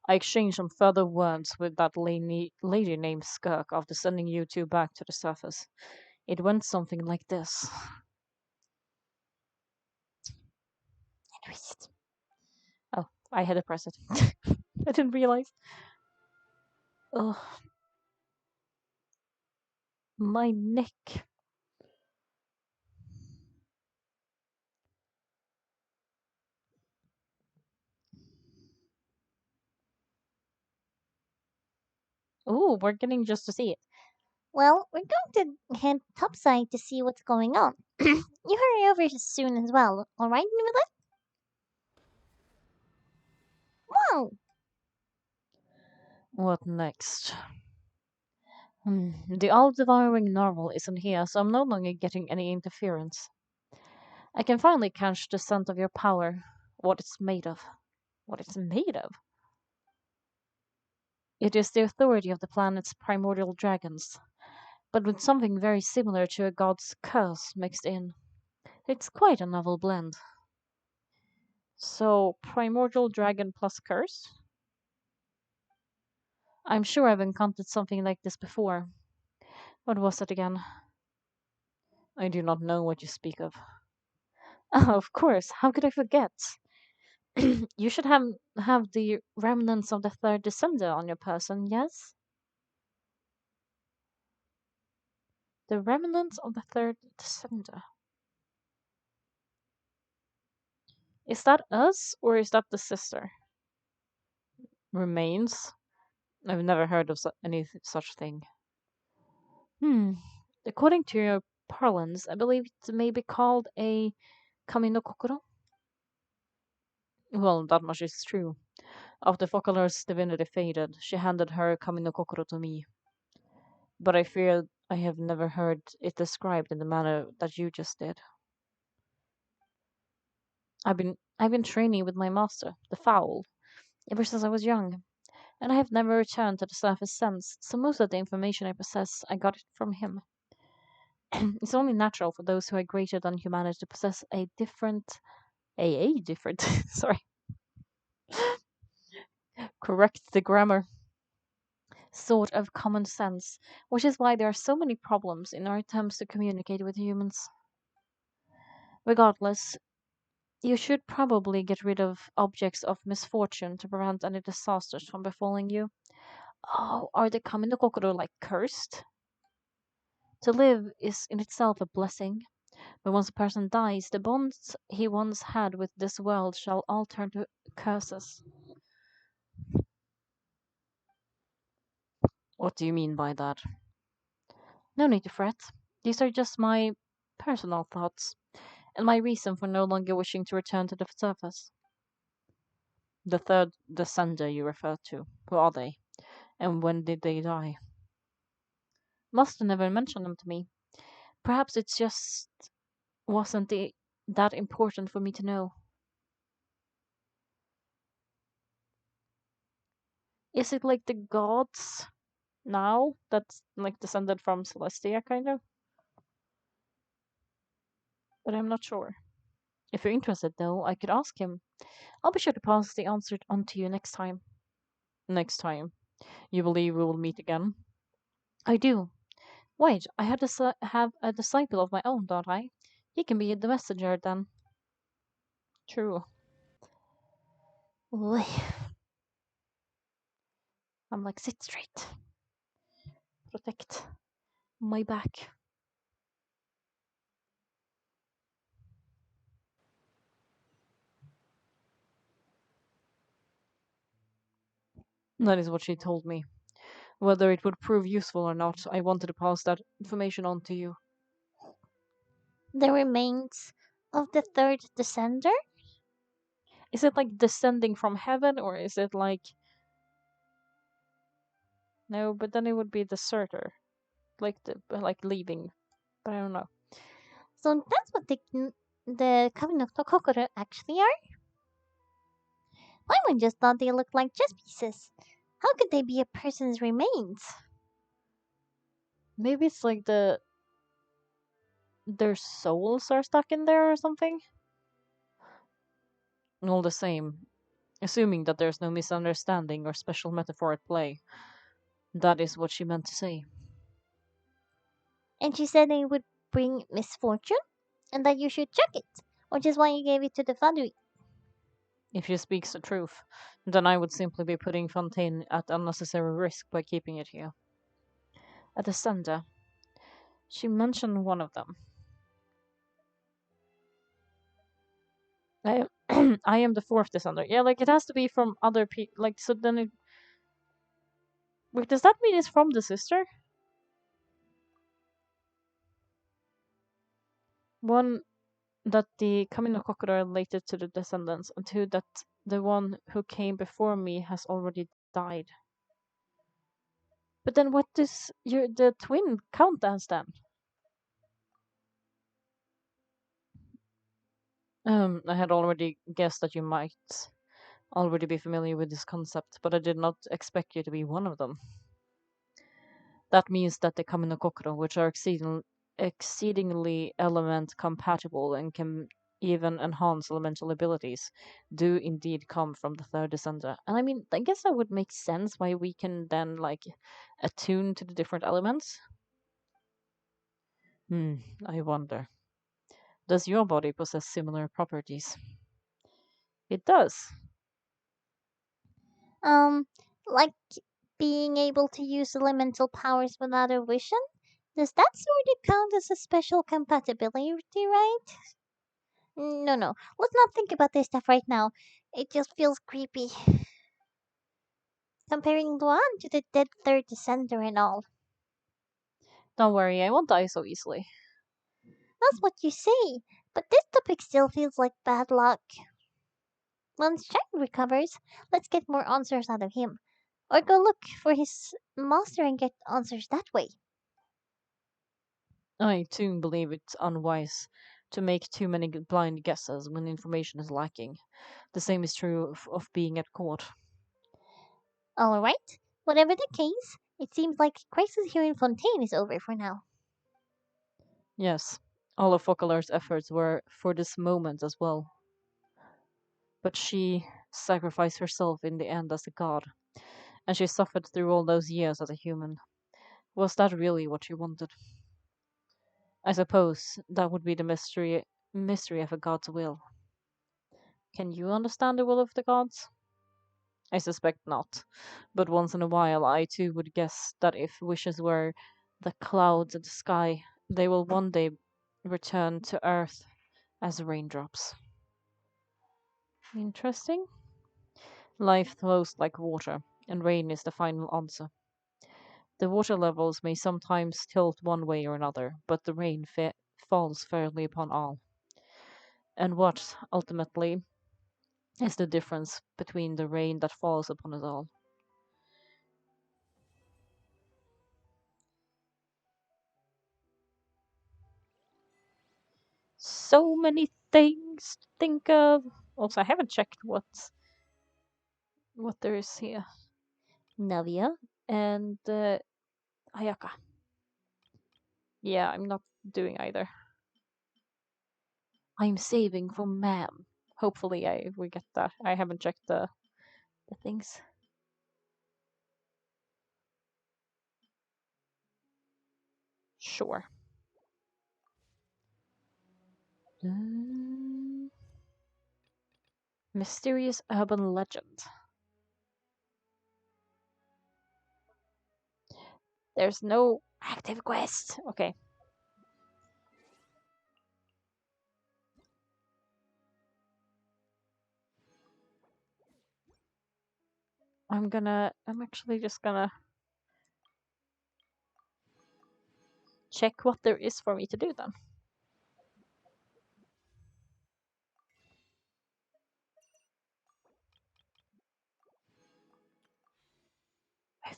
A: I exchanged some further words with that lady named Skirk after sending you two back to the surface. It went something like this.
B: Twist.
A: Oh, I had to press it. I didn't realize. Ugh, my neck. Oh, we're getting just to see it.
B: Well, we're going to head topside to see what's going on. You hurry over soon as well, alright, Nula? Wow!
A: What next? The all-devouring narwhal isn't here, so I'm no longer getting any interference. I can finally catch the scent of your power, what it's made of. What it's made of? It is the authority of the planet's primordial dragons, but with something very similar to a god's curse mixed in. It's quite a novel blend. So, primordial dragon plus curse? I'm sure I've encountered something like this before. What was it again? I do not know what you speak of. Oh, of course, how could I forget? You should have the remnants of the third descender on your person, yes? The remnants of the third descender. Is that us or is that the sister? Remains? I've never heard of any such thing. Hmm. According to your parlance, I believe it may be called a kami no kokoro. Well, that much is true. After Focalar's divinity faded, she handed her kami no kokoro to me. But I fear I have never heard it described in the manner that you just did. I've been training with my master, the Fowl, ever since I was young, and I have never returned to the surface since, so most of the information I possess I got it from him. It's only natural for those who are greater than humanity to possess a different sorry, correct the grammar, sort of common sense, which is why there are so many problems in our attempts to communicate with humans. Regardless, you should probably get rid of objects of misfortune to prevent any disasters from befalling you. Oh, are the Kami no Kokoro like cursed? To live is in itself a blessing, but once a person dies, the bonds he once had with this world shall all turn to curses. What do you mean by that? No need to fret. These are just my personal thoughts, and my reason for no longer wishing to return to the surface. The third descender you refer to, who are they? And when did they die? Must have never mentioned them to me. Perhaps it's just wasn't that important for me to know. Is it like the gods now that's like descended from Celestia, kind of? But I'm not sure. If you're interested, though, I could ask him. I'll be sure to pass the answer on to you next time. Next time. You believe we will meet again? I do. Wait, I had to have a disciple of my own, don't I? He can be the messenger then. True.
B: Oy.
A: I'm like, sit straight. Protect my back. That is what she told me. Whether it would prove useful or not, I wanted to pass that information on to you.
B: The remains of the third descender?
A: Is it like descending from heaven, or is it like. No, but then it would be deserter. Like leaving. But I don't know.
B: So that's what the Kami no Kokoro actually are? Paimon just thought they looked like chess pieces. How could they be a person's remains?
A: Maybe it's like their souls are stuck in there or something? All the same, assuming that there's no misunderstanding or special metaphor at play, that is what she meant to say.
B: And she said they would bring misfortune and that you should check it, which is why you gave it to the Fadui.
A: If she speaks the truth, then I would simply be putting Fontaine at unnecessary risk by keeping it here. At the center, she mentioned one of them. I I am the fourth descender. Yeah, like it has to be from other people. Like so, then it. Wait, does that mean it's from the sister? One that the Kamino Kokoro are related to the descendants, and two that the one who came before me has already died. But then, what does the twin count as then? I had already guessed that you might already be familiar with this concept, but I did not expect you to be one of them. That means that the Kaminokokoro, which are exceedingly element compatible and can even enhance elemental abilities, do indeed come from the third descender. And I mean, I guess that would make sense why we can then like attune to the different elements. Hmm, I wonder. Does your body possess similar properties? It does.
B: Um, like being able to use elemental powers without a vision? Does that sort of count as a special compatibility, right? No, no. Let's not think about this stuff right now. It just feels creepy. Comparing Luan to the dead third descender and all.
A: Don't worry, I won't die so easily.
B: That's what you say, but this topic still feels like bad luck. Once Chang recovers, let's get more answers out of him. Or go look for his master and get answers that way.
A: I too believe it's unwise to make too many blind guesses when information is lacking. The same is true of being at court.
B: Alright, whatever the case, it seems like crisis here in Fontaine is over for now.
A: Yes, all of Focalor's efforts were for this moment as well. But she sacrificed herself in the end as a god, and she suffered through all those years as a human. Was that really what she wanted? I suppose that would be the mystery of a god's will. Can you understand the will of the gods? I suspect not, but once in a while I too would guess that if wishes were the clouds in the sky, they will one day return to earth as raindrops. Interesting. Life flows like water, and rain is the final answer. The water levels may sometimes tilt one way or another, but the rain falls fairly upon all. And what, ultimately, is the difference between the rain that falls upon us all? So many things to think of. Also, I haven't checked what there is here. Navia and Ayaka. Yeah, I'm not doing either. I'm saving for ma'am. Hopefully, I we get that. I haven't checked the things. Sure. Mm, mysterious urban legend. There's no active quest. Okay, I'm actually just gonna check what there is for me to do then.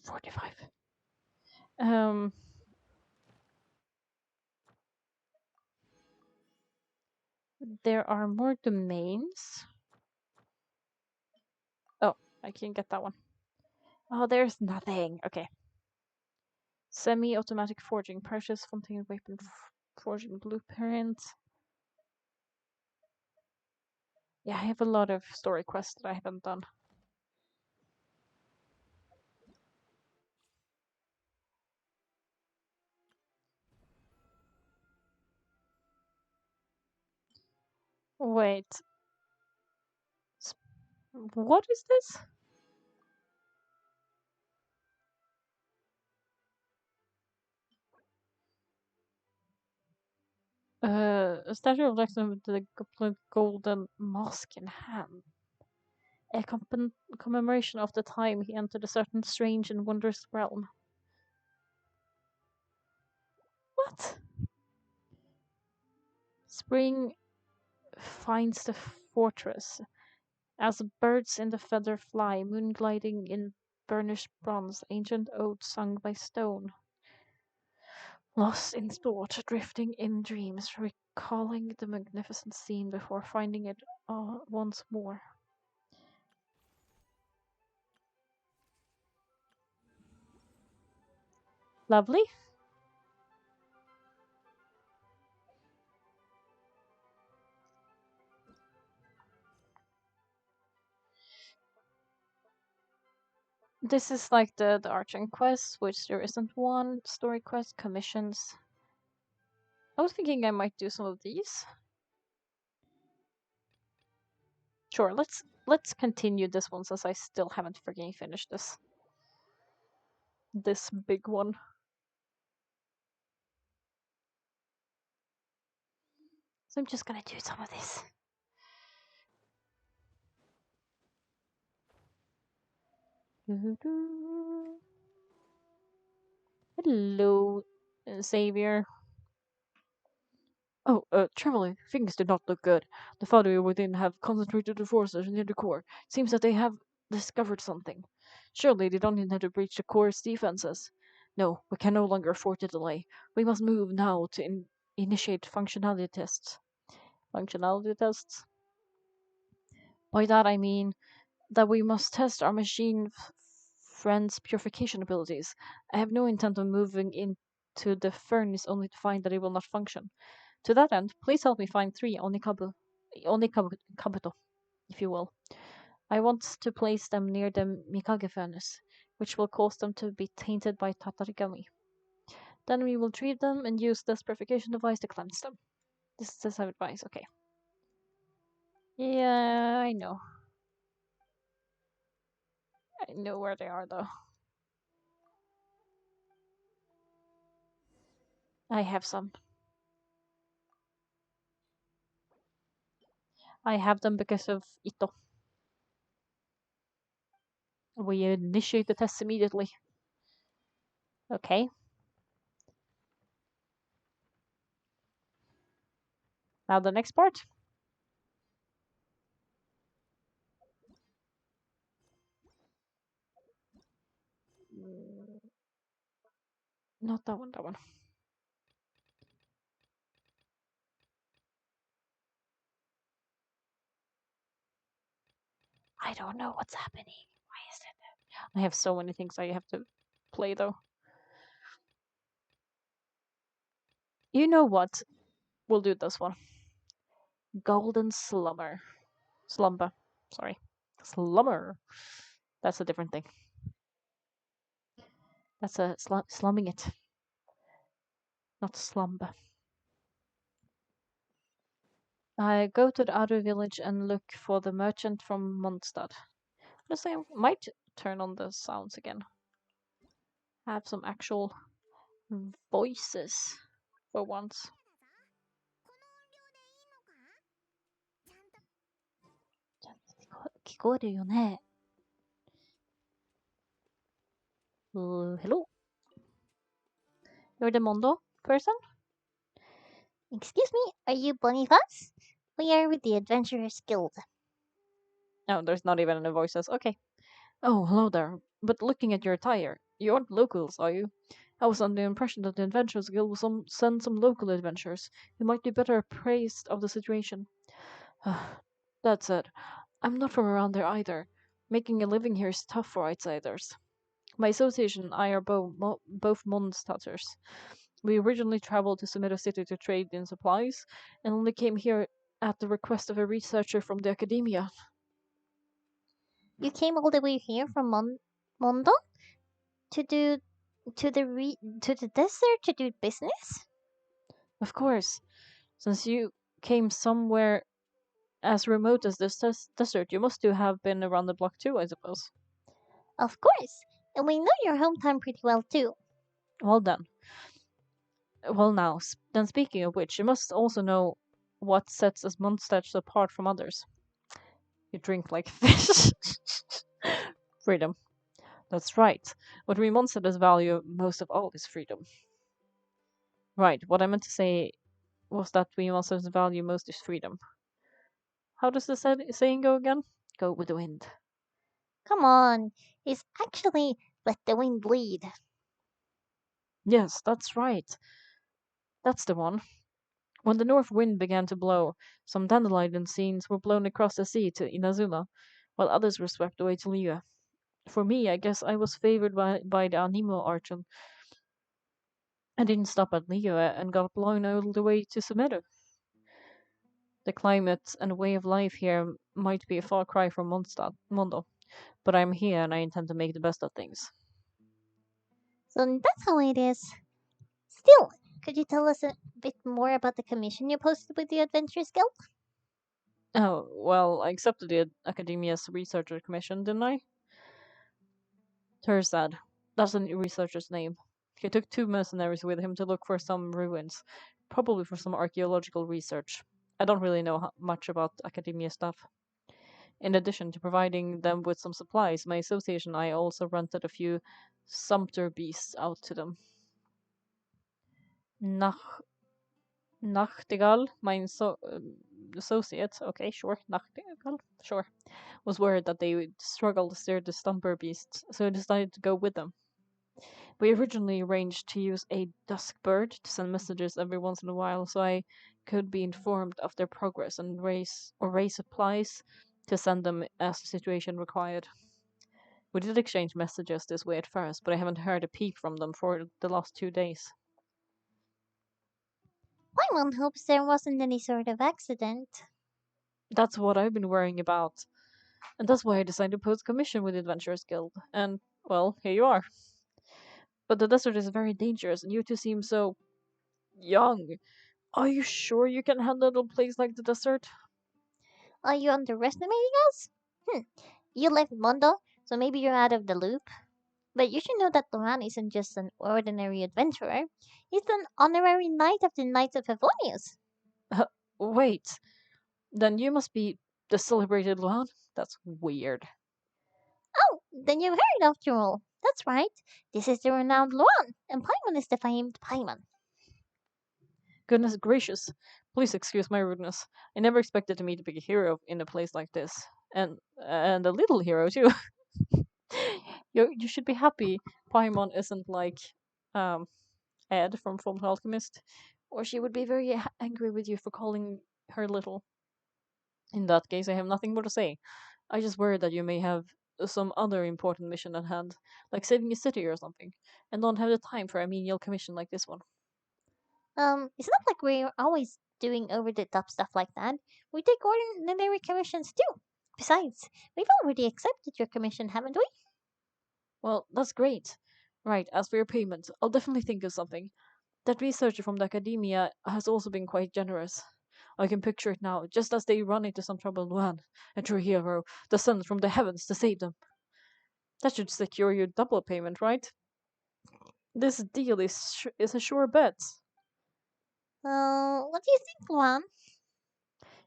A: 45. Um, there are more domains. Oh, I can get that one. Oh, there's nothing. Okay. Semi-automatic forging. Purchase Fontaine weapon forging blueprint. Yeah, I have a lot of story quests that I haven't done. Wait, what is this? A statue of Lexington with the golden mask in hand. A commemoration of the time he entered a certain strange and wondrous realm. What? Spring finds the fortress. As birds in the feather fly, moon gliding in burnished bronze, ancient odes sung by stone. Lost in thought, drifting in dreams, recalling the magnificent scene before finding it once more. Lovely. This is like the arching quest, which there isn't one. Story quest, commissions. I was thinking I might do some of these. Sure, let's continue this one since I still haven't freaking finished this big one. So I'm just gonna do some of this. Hello, Xavier. Oh, traveling. Things did not look good. The Father within have concentrated the forces near the core. Seems that they have discovered something. Surely they don't intend to breach the core's defenses. No, we can no longer afford to delay. We must move now to initiate functionality tests. Functionality tests? By that I mean that we must test our machine friend's purification abilities. I have no intent of moving into the furnace only to find that it will not function. To that end, please help me find three Onikabuto, if you will. I want to place them near the Mikage furnace, which will cause them to be tainted by Tatarigami. Then we will treat them and use this purification device to cleanse them. This is our advice, okay. Yeah, I know. I know where they are, though. I have some. I have them because of Ito. We initiate the tests immediately. Okay, now the next part. Not that one, that one. I don't know what's happening. Why is it? I have so many things I have to play though. You know what? We'll do this one. Golden Slumber. Slumber. Sorry. Slumber. That's a different thing. That's a slumming it, not slumber. I go to the outer village and look for the merchant from Mondstadt. Honestly, I might turn on the sounds again. Have some actual voices for once. 聞こえるよね? Hello? You're the Mondo person?
B: Excuse me, are you Boniface? We are with the Adventurers Guild.
A: No, there's not even any voices. Okay. Oh, hello there. But looking at your attire, you aren't locals, are you? I was under the impression that the Adventurers Guild will send some local adventurers who might be better appraised of the situation. That's it. I'm not from around there either. Making a living here is tough for outsiders. My association and I are both Mondstadters. We originally traveled to Sumida City to trade in supplies, and only came here at the request of a researcher from the academia.
B: You came all the way here from Mondo to do to the desert to do business?
A: Of course, since you came somewhere as remote as this desert, you must have been around the block too, I suppose.
B: Of course, and we know your hometown pretty well too.
A: Well done. Well, now, then speaking of which, you must also know what sets us Mondstadts apart from others. You drink like fish. Freedom. That's right. What we Mondstadters value most of all is freedom. Right, what I meant to say was that we Mondstadters value most is freedom. How does the saying go again? Go with the wind.
B: Come on, it's actually let the wind lead.
A: Yes, that's right. That's the one. When the north wind began to blow, some dandelion seeds were blown across the sea to Inazuma, while others were swept away to Liu. For me, I guess I was favored by the Animo Archon. I didn't stop at Liu and got blown all the way to Sumeru. The climate and way of life here might be a far cry from Mondo, but I'm here and I intend to make the best of things.
B: So that's how it is. Still, could you tell us a bit more about the commission you posted with the Adventurers Guild?
A: Oh, well, I accepted the Academia's researcher commission, didn't I? Terzad. That's the researcher's name. He took two mercenaries with him to look for some ruins, probably for some archaeological research. I don't really know much about academia stuff. In addition to providing them with some supplies, my association and I also rented a few sumpter beasts out to them. Nach- Nachtigall, my associate, okay, sure, Nachtigall, sure, was worried that they would struggle to steer the stumper beasts, so I decided to go with them. We originally arranged to use a dusk bird to send messages every once in a while so I could be informed of their progress and raise supplies to send them as the situation required. We did exchange messages this way at first, but I haven't heard a peep from them for the last 2 days.
B: My mom hopes there wasn't any sort of accident.
A: That's what I've been worrying about, and that's why I decided to post commission with the Adventurers Guild. And, well, here you are. But the desert is very dangerous, and you two seem so young. Are you sure you can handle a place like the desert?
B: Are you underestimating us? Hmm. You left Mondo, so maybe you're out of the loop. But you should know that Loran isn't just an ordinary adventurer. He's an honorary knight of the Knights of Favonius.
A: Wait, then you must be the celebrated Luan? That's weird.
B: Oh, then you've heard after all. That's right. This is the renowned Luan, and Paimon is the famed Paimon.
A: Goodness gracious. Please excuse my rudeness. I never expected to meet a big hero in a place like this. And a little hero too. You should be happy Paimon isn't like um Ed from Fullmetal Alchemist, or she would be very angry with you for calling her little. In that case, I have nothing more to say. I just worry that you may have some other important mission at hand, like saving a city or something, and don't have the time for a menial commission like this one.
B: It's not like we're always doing over the top stuff like that. We take ordinary commissions too. Besides, we've already accepted your commission, haven't we?
A: Well, that's great. Right, as for your payment, I'll definitely think of something. That researcher from the academia has also been quite generous. I can picture it now, just as they run into some trouble in Wuhan. A true hero, descends from the heavens to save them. That should secure your double payment, right? This deal is a sure bet.
B: What do you think, Luan?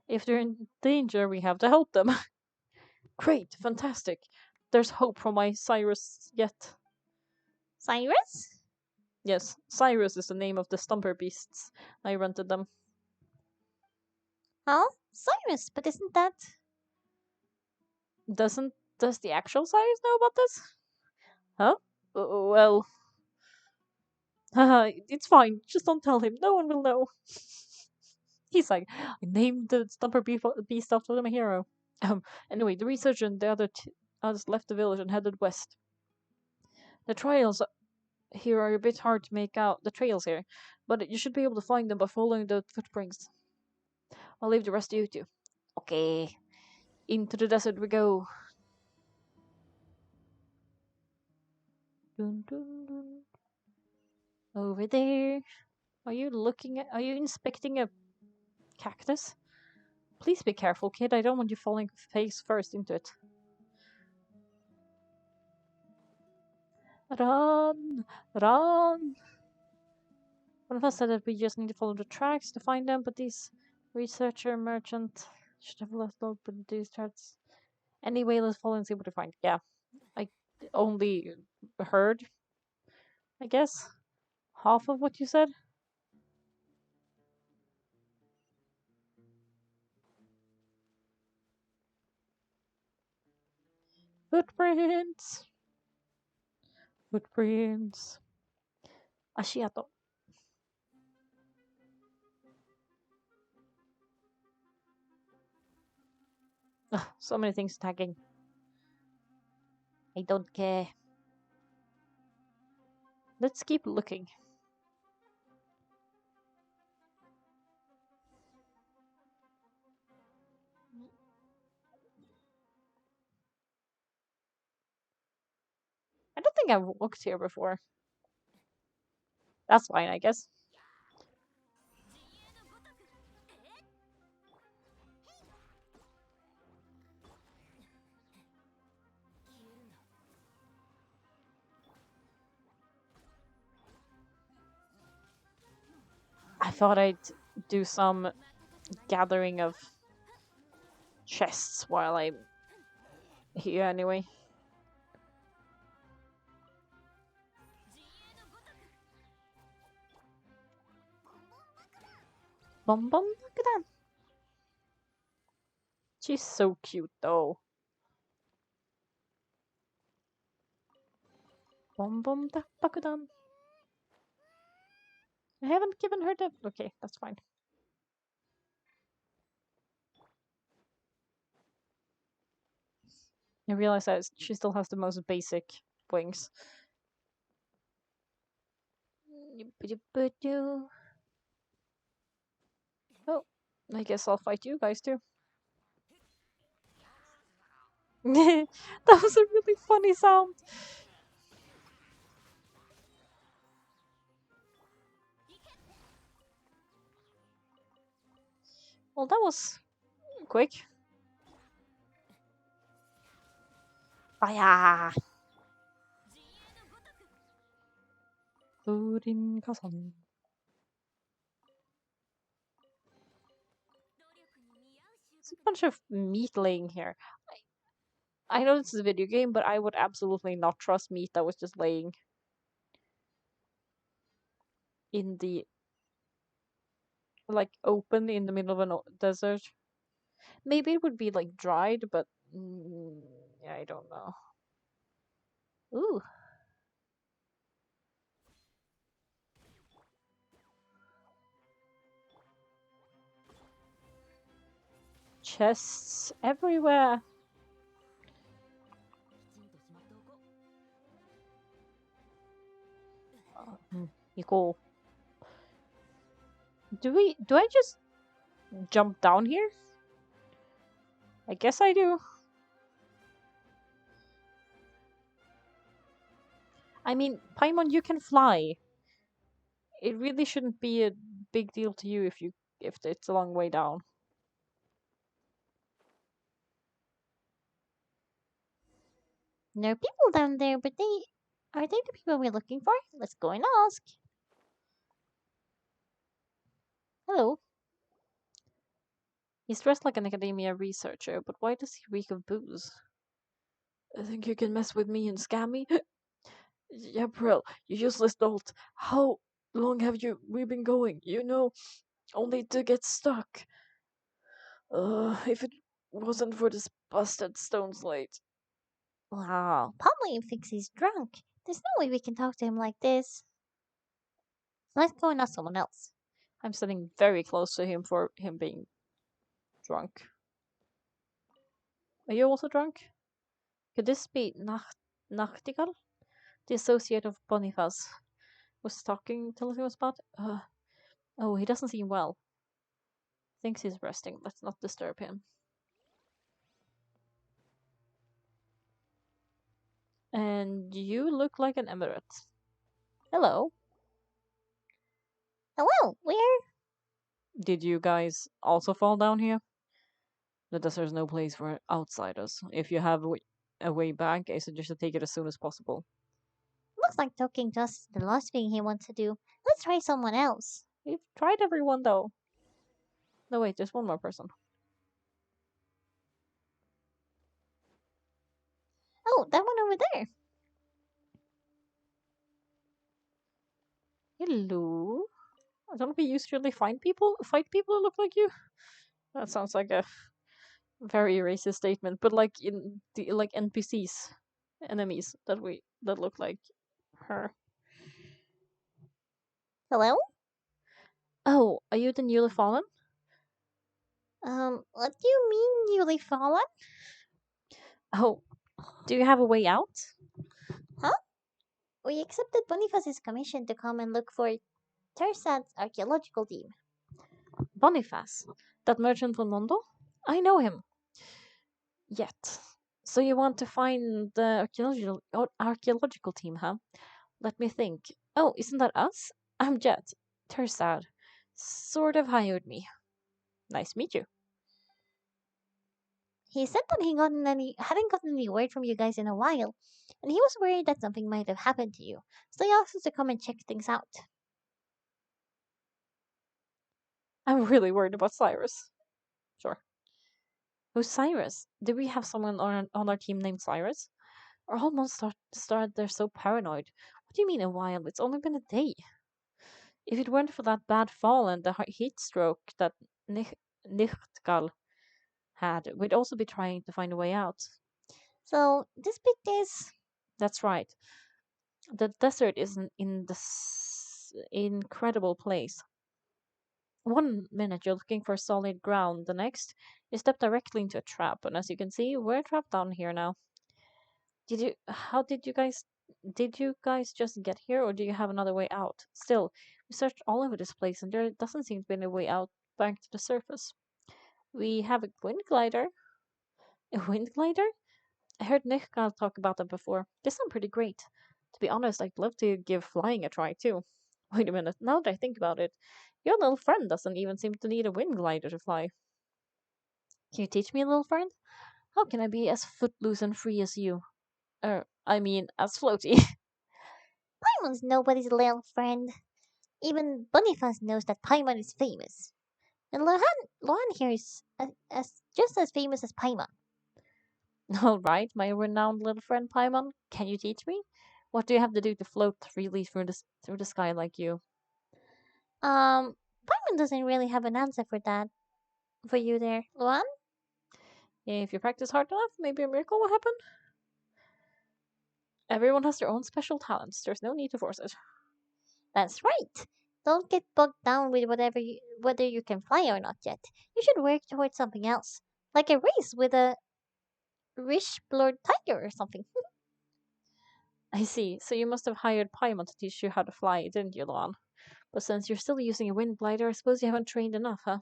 A: If they're in danger, we have to help them. Great, fantastic. There's hope for my Cyrus yet.
B: Cyrus?
A: Yes, Cyrus is the name of the stumper beasts. I rented them.
B: Huh? Cyrus, but isn't that...
A: Does the actual Cyrus know about this? Huh? Well, haha, it's fine. Just don't tell him. No one will know. He's like, I named the stumper beast after my hero. Anyway, the researcher and the others left the village and headed west. The trails here are a bit hard to make out, the trails here, but you should be able to find them by following the footprints. I'll leave the rest to you two. Okay, into the desert we go. Dun, dun, dun. Over there. Are you inspecting a cactus? Please be careful, kid. I don't want you falling face first into it. Run! Run! One of us said that we just need to follow the tracks to find them, but this researcher merchant should have left open these tracks. Anyway, let's follow and see what we find. Yeah, I only heard, I guess, half of what you said. Footprints! Footprints! Ashiato. Ugh, so many things tagging. I don't care. Let's keep looking. I don't think I've walked here before. That's fine, I guess. I thought I'd do some gathering of chests while I'm here anyway. Bum bum, look at that. She's so cute though. Bum bum da bakudan. I haven't given her the. Okay, that's fine. I realize that she still has the most basic wings. Oh, I guess I'll fight you guys too. That was a really funny sound. Well, that was quick. Fire! Odin Kasan. It's a bunch of meat laying here. I know this is a video game, but I would absolutely not trust meat that was just laying in the like open in the middle of a desert. Maybe it would be like dried, but yeah, I don't know. Ooh, chests everywhere. You cool. Do I just jump down here? I guess I do. I mean, Paimon, you can fly. It really shouldn't be a big deal to you if it's a long way down.
B: There are people down there, but they are they the people we're looking for? Let's go and ask.
A: Hello. He's dressed like an academia researcher, but why does he reek of booze? I think you can mess with me and scam me? Yeah, Brill, you useless dolt. How long have we been going? Only to get stuck. If it wasn't for this busted stone slate.
B: Wow, probably thinks he's drunk. There's no way we can talk to him like this. Let's go and ask someone else.
A: I'm sitting very close to him for him being drunk. Are you also drunk? Could this be Nachtigall? The associate of Boniface was telling us about? Oh, he doesn't seem well. Thinks he's resting. Let's not disturb him. And you look like an emirate. Hello.
B: Hello, where?
A: Did you guys also fall down here? The desert's no place for outsiders. If you have a way back, I suggest you take it as soon as possible.
B: Looks like talking to us is the last thing he wants to do. Let's try someone else.
A: We've tried everyone though. No, wait, there's one more person.
B: Oh, that one over there.
A: Hello. Don't we usually fight people who look like you? That sounds like a very racist statement, but like in the like NPCs, enemies that look like her.
B: Hello?
A: Oh, are you the newly fallen?
B: What do you mean newly fallen?
A: Oh, do you have a way out?
B: Huh? We accepted Boniface's commission to come and look for Tersad's archaeological team.
A: Boniface, that merchant from Mondo? I know him. Yet. So you want to find the archaeological team, huh? Let me think. Oh, isn't that us? I'm Jet. Tersad. Sort of hired me. Nice to meet you.
B: He said that he hadn't gotten any word from you guys in a while, and he was worried that something might have happened to you. So he asked us to come and check things out.
A: I'm really worried about Cyrus. Sure. Who's Cyrus? Do we have someone on our team named Cyrus? Our whole month started they're so paranoid. What do you mean a while? It's only been a day. If it weren't for that bad fall and the heat stroke that Nichtkal had, we'd also be trying to find a way out.
B: So this bit is
A: That's right. The desert is in this incredible place. One minute you're looking for solid ground, the next you step directly into a trap, and as you can see, we're trapped down here now. Did you guys just get here, or do you have another way out? Still, we searched all over this place, and there doesn't seem to be any way out back to the surface. We have a wind glider. A wind glider? I heard Nick talk about that before. They sound pretty great. To be honest, I'd love to give flying a try too. Wait a minute, now that I think about it, your little friend doesn't even seem to need a wind glider to fly. Can you teach me, little friend? How can I be as footloose and free as you? I mean, as floaty.
B: Paimon's nobody's little friend. Even Boniface knows that Paimon is famous. And Lohan here is just as famous as Paimon.
A: All right, my renowned little friend Paimon, can you teach me? What do you have to do to float freely through the sky like you?
B: Paimon doesn't really have an answer for that for you there, Luan.
A: If you practice hard enough, maybe a miracle will happen. Everyone has their own special talents. There's no need to force it.
B: That's right. Don't get bogged down with whether you can fly or not yet. You should work towards something else, like a race with a rich blurred tiger or something.
A: I see. So you must have hired Paimon to teach you how to fly, didn't you, Luan? But since you're still using a wind glider, I suppose you haven't trained enough, huh?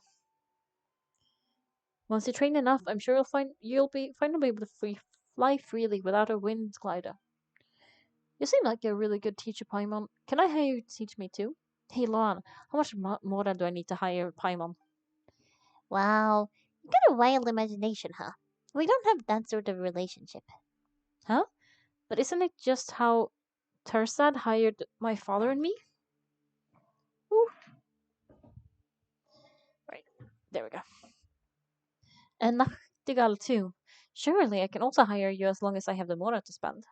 A: Once you train enough, I'm sure you'll be able to fly freely without a wind glider. You seem like a really good teacher, Paimon. Can I hire you to teach me too? Hey, Luan, how much more do I need to hire Paimon?
B: Wow, you got a wild imagination, huh? We don't have that sort of relationship.
A: Huh? But isn't it just how Tersad hired my father and me? Ooh. Right, there we go. And Nachtigal too. Surely I can also hire you as long as I have the Mora to spend.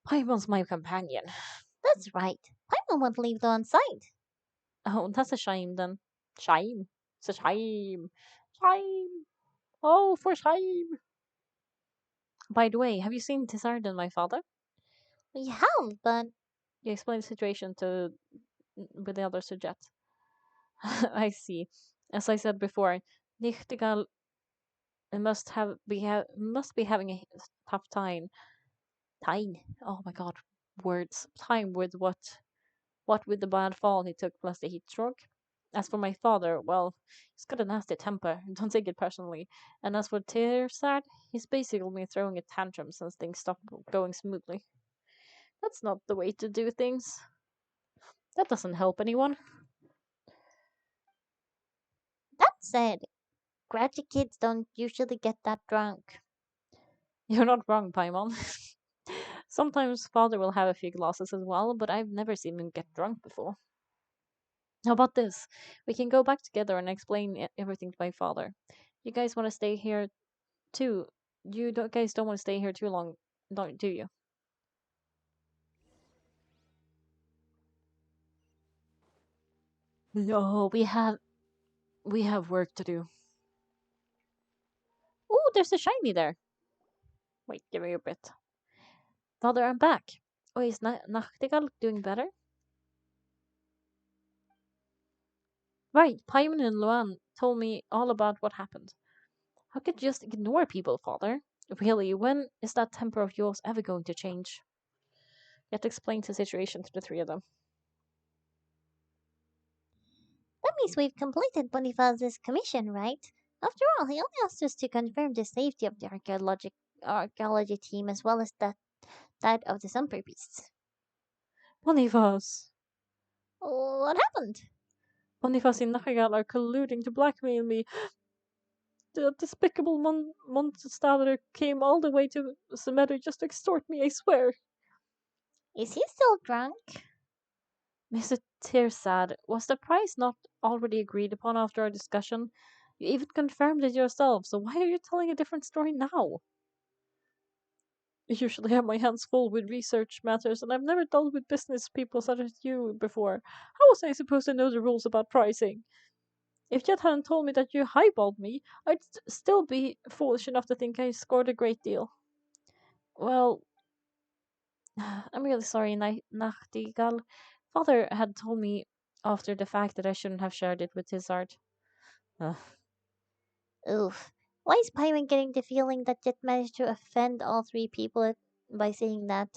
A: Paimon's my companion.
B: That's right. Paimon won't leave the side.
A: Oh, that's a shame then. Shame. It's a shame. Shame. Oh, for shame. By the way, have you seen Tizard and my father?
B: We have, but
A: You explained the situation to with the other subjects. I see. As I said before, Nichtigal must be having a tough time. Oh my god, words. Time with what with the bad fall he took plus the heat stroke. As for my father, well, he's got a nasty temper. Don't take it personally. And as for Tearsad, he's basically been throwing a tantrum since things stopped going smoothly. That's not the way to do things. That doesn't help anyone.
B: that said, grouchy kids don't usually get that drunk.
A: You're not wrong, Paimon. Sometimes father will have a few glasses as well, but I've never seen him get drunk before. How about this? We can go back together and explain everything to my father. You guys want to stay here too? Guys don't want to stay here too long, don't do you? No, we have work to do. Oh, there's a shiny there. Wait, give me a bit. Father, I'm back. Oh, is Nachtigal doing better? Right, Paimon and Luan told me all about what happened. How could you just ignore people, Father? Really, when is that temper of yours ever going to change? Yet explains the situation to the three of them.
B: That means we've completed Boniface's commission, right? After all, he only asked us to confirm the safety of the archaeology team as well as that of the Sumper Beasts.
A: Boniface!
B: What happened?
A: Boniface and Nachtigal are colluding to blackmail me. The despicable monster came all the way to Cemetery just to extort me, I swear.
B: Is he still drunk?
A: Mr. Tirsad, was the price not already agreed upon after our discussion? You even confirmed it yourself, so why are you telling a different story now? I usually have my hands full with research matters, and I've never dealt with business people such as you before. How was I supposed to know the rules about pricing? If Jet hadn't told me that you highballed me, I'd still be foolish enough to think I scored a great deal. Well, I'm really sorry, Nachtigall. Father had told me after the fact that I shouldn't have shared it with his art. Uh,
B: Oof. Why is Paimon getting the feeling that Jet managed to offend all three people by saying that?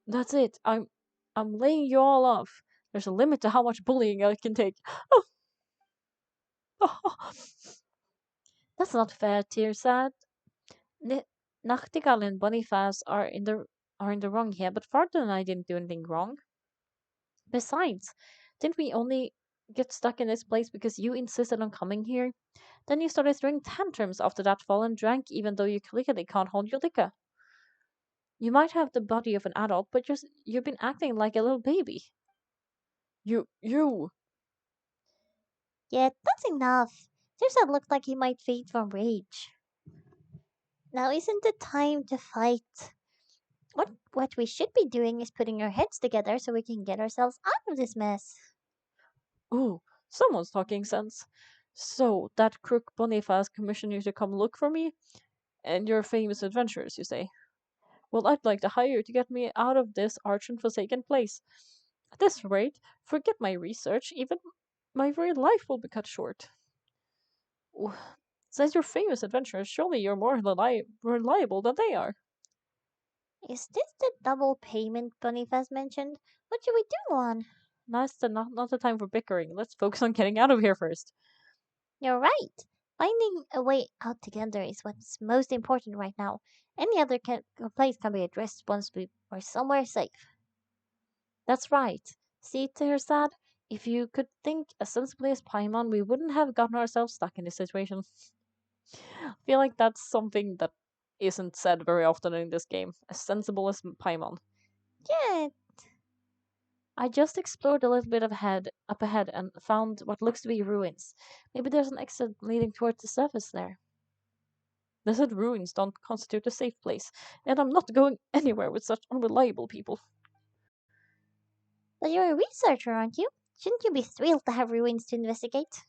A: that's it. I'm laying you all off. There's a limit to how much bullying I can take. That's not fair, Tearsad. N- Nachtigall and Boniface are in the wrong here, but Farden and I didn't do anything wrong. Besides, didn't we only get stuck in this place because you insisted on coming here? Then you started throwing tantrums after that fall and drank even though you clearly can't hold your liquor. You might have the body of an adult, but you've been acting like a little baby. You.
B: Yet, that's enough. Terzad looked like he might faint from rage. Now isn't the time to fight. What we should be doing is putting our heads together so we can get ourselves out of this mess.
A: Ooh, someone's talking sense. So, that crook Boniface commissioned you to come look for me? And your famous adventures, you say? Well, I'd like to hire you to get me out of this arch and forsaken place. At this rate, forget my research, even my very life will be cut short. W- Says your famous adventurers, surely you're more reliable than they are.
B: Is this the double payment Boniface mentioned? What should we do on?
A: Not the time for bickering. Let's focus on getting out of here first.
B: You're right. Finding a way out together is what's most important right now. Any other complaints can be addressed once we are somewhere safe.
A: That's right. See, Tersad, if you could think as sensibly as Paimon, we wouldn't have gotten ourselves stuck in this situation. I feel like that's something that isn't said very often in this game. As sensible as Paimon.
B: Yeah,
A: I just explored a little bit up ahead and found what looks to be ruins. Maybe there's an exit leading towards the surface there. They said ruins don't constitute a safe place, and I'm not going anywhere with such unreliable people.
B: but you're a researcher, aren't you? Shouldn't you be thrilled to have ruins to investigate?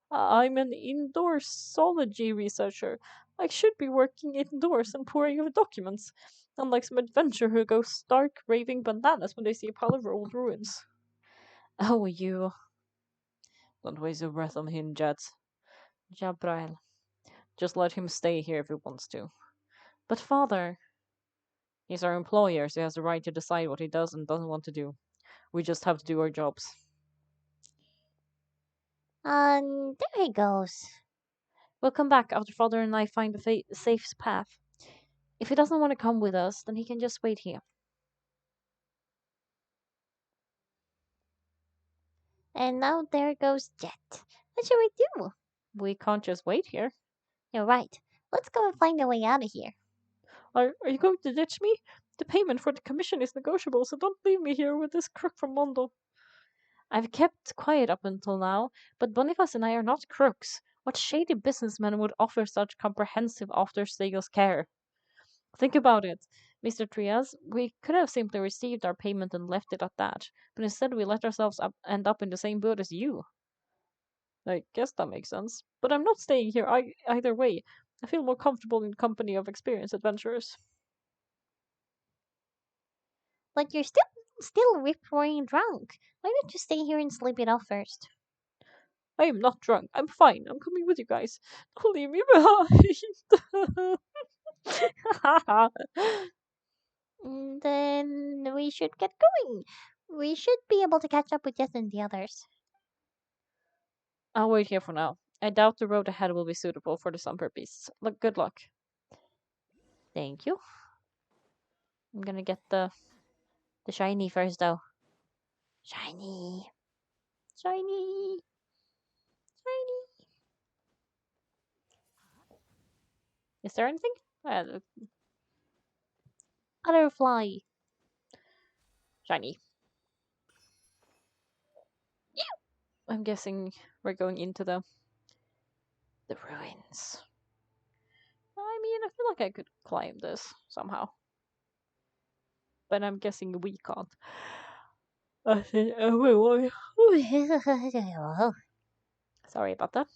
A: I'm an indoor zoology researcher. I should be working indoors and poring over documents, unlike some adventurer who goes stark raving bananas when they see a pile of old ruins. Oh, you. Don't waste your breath on him, Jets. Jabrail. Just let him stay here if he wants to. But, father, he's our employer, so he has the right to decide what he does and doesn't want to do. We just have to do our jobs.
B: And there he goes.
A: We'll come back after father and I find a safe path. If he doesn't want to come with us, then he can just wait here.
B: And now there goes Jet. What should we do?
A: We can't just wait here.
B: You're right. Let's go and find a way out of here.
A: Are you going to ditch me? The payment for the commission is negotiable, so don't leave me here with this crook from Mondo. I've kept quiet up until now, but Boniface and I are not crooks. What shady businessman would offer such comprehensive after-sales care? Think about it, Mr. Trias. We could have simply received our payment and left it at that, but instead we let ourselves end up in the same boat as you. I guess that makes sense. But I'm not staying here either way. I feel more comfortable in company of experienced adventurers.
B: But you're still rip-roaring drunk. Why don't you stay here and sleep it off first?
A: I am not drunk. I'm fine. I'm coming with you guys. Don't leave me behind.
B: Then we should get going. We should be able to catch up with Jet and the others.
A: I'll wait here for now. I doubt the road ahead will be suitable for the Sunper beasts. Look, good luck. Thank you. I'm gonna get the shiny first, though. Shiny, shiny, shiny. Is there anything? Butterfly. Shiny. I'm guessing we're going into the ruins. I mean, I feel like I could climb this somehow, but I'm guessing we can't. I think everyone. Sorry about that.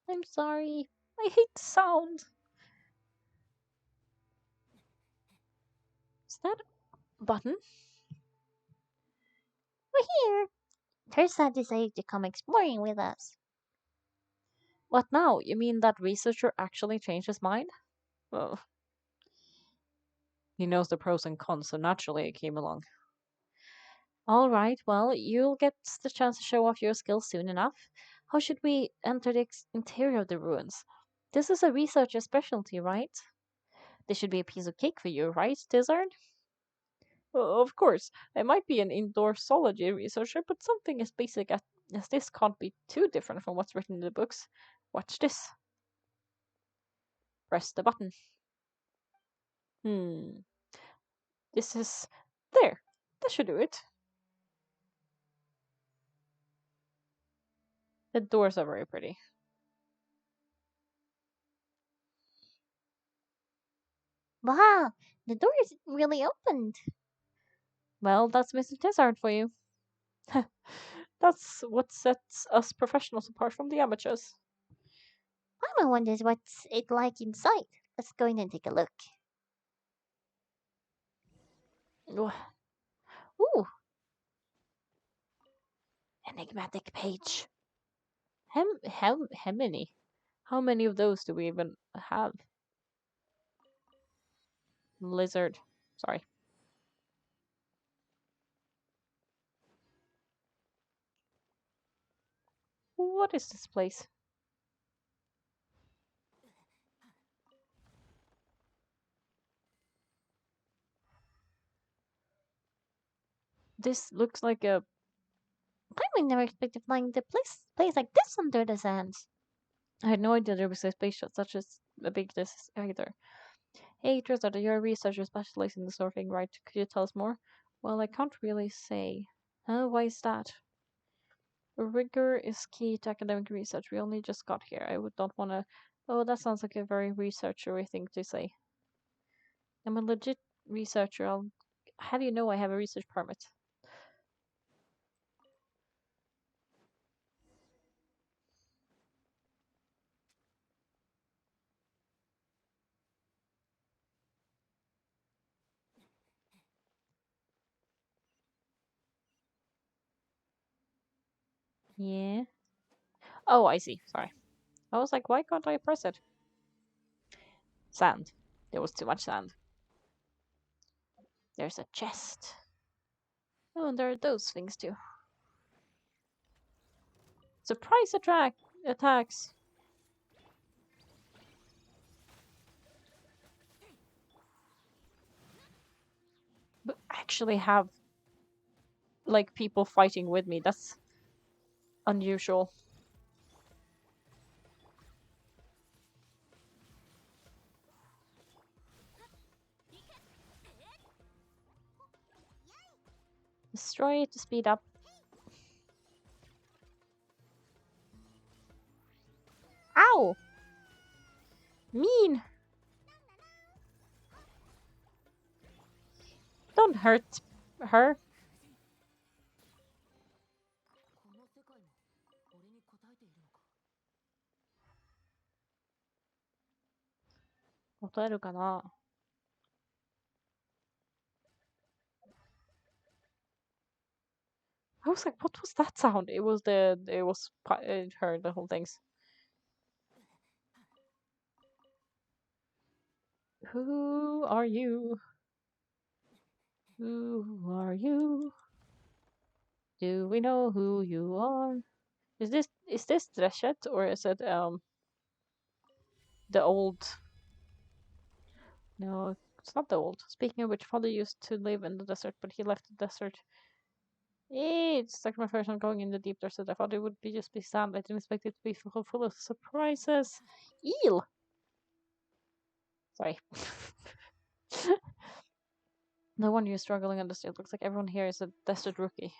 A: I'm sorry. I hate the sound. Is that a button?
B: We're here. Teresa decided to come exploring with us.
A: What now? You mean that researcher actually changed his mind? Well, he knows the pros and cons, so naturally it came along. All right, well, you'll get the chance to show off your skills soon enough. How should we enter the interior of the ruins? This is a researcher specialty, right? This should be a piece of cake for you, right, Dizzard? Of course, I might be an indoor zoology researcher, but something as basic as this can't be too different from what's written in the books. Watch this. Press the button. Hmm. This is there. That should do it. The doors are very pretty.
B: Wow, the door is really opened.
A: Well, that's Mr. Tizard for you. That's what sets us professionals apart from the amateurs.
B: Mama wonders what's it like inside. Let's go in and take a look.
A: Ooh, ooh, enigmatic page. How many? How many of those do we even have? Lizard. Sorry. What is this place? This looks like a.
B: I would never expect to find place like this under the sands.
A: I had no idea there was a spaceship such as a big this either. Hey, Tristan, you're a researcher specializing in this sort of thing, right? Could you tell us more? Well, I can't really say. Huh? Why is that? Rigor is key to academic research. We only just got here. I would not want to. Oh, that sounds like a very researchery thing to say. I'm a legit researcher. How do you know I have a research permit? Yeah. Oh, I see. Sorry. I was like, why can't I press it? Sand. There was too much sand. There's a chest. Oh, and there are those things too. Surprise attacks. But actually have like people fighting with me. That's unusual. Destroy it to speed up. Ow! Mean! Don't hurt her. What I was like, what was that sound? It was her, the whole things. Who are you? Who are you? Do we know who you are? Is this Dreshet or is it the old? No, it's not the old. Speaking of which, father used to live in the desert, but he left the desert. It's like my first time going in the deep desert. I thought it would be just be sand. I didn't expect it to be full of surprises. Eel. Sorry. No wonder you're struggling on this. It looks like everyone here is a desert rookie.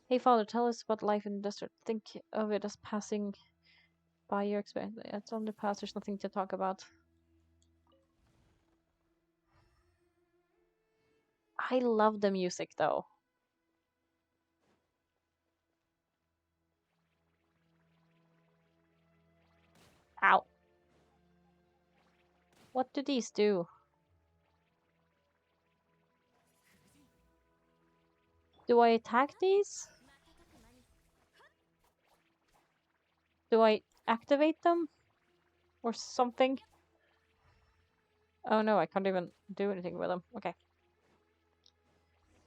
A: Hey, father, tell us about life in the desert. Think of it as passing by your experience. It's on the past. There's nothing to talk about. I love the music though. Ow. What do these do? Do I attack these? Do I activate them? Or something? Oh no, I can't even do anything with them. Okay.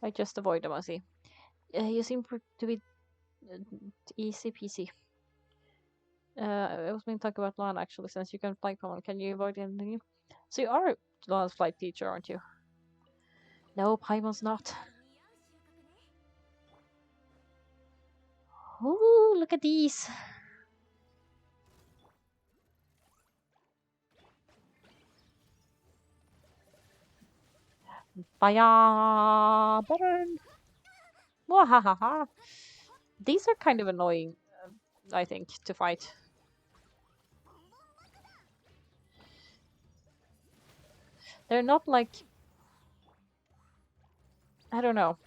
A: I just avoid them, I see. You seem to be uh, easy peasy. I was going to talk about Lana actually, since you can fly Pokemon. Can you avoid anything? So you are Lana's flight teacher, aren't you? No, Paimon's not. Oh, look at these. Fire burn. Wahahaha. These are kind of annoying, I think, to fight. They're not like, I don't know,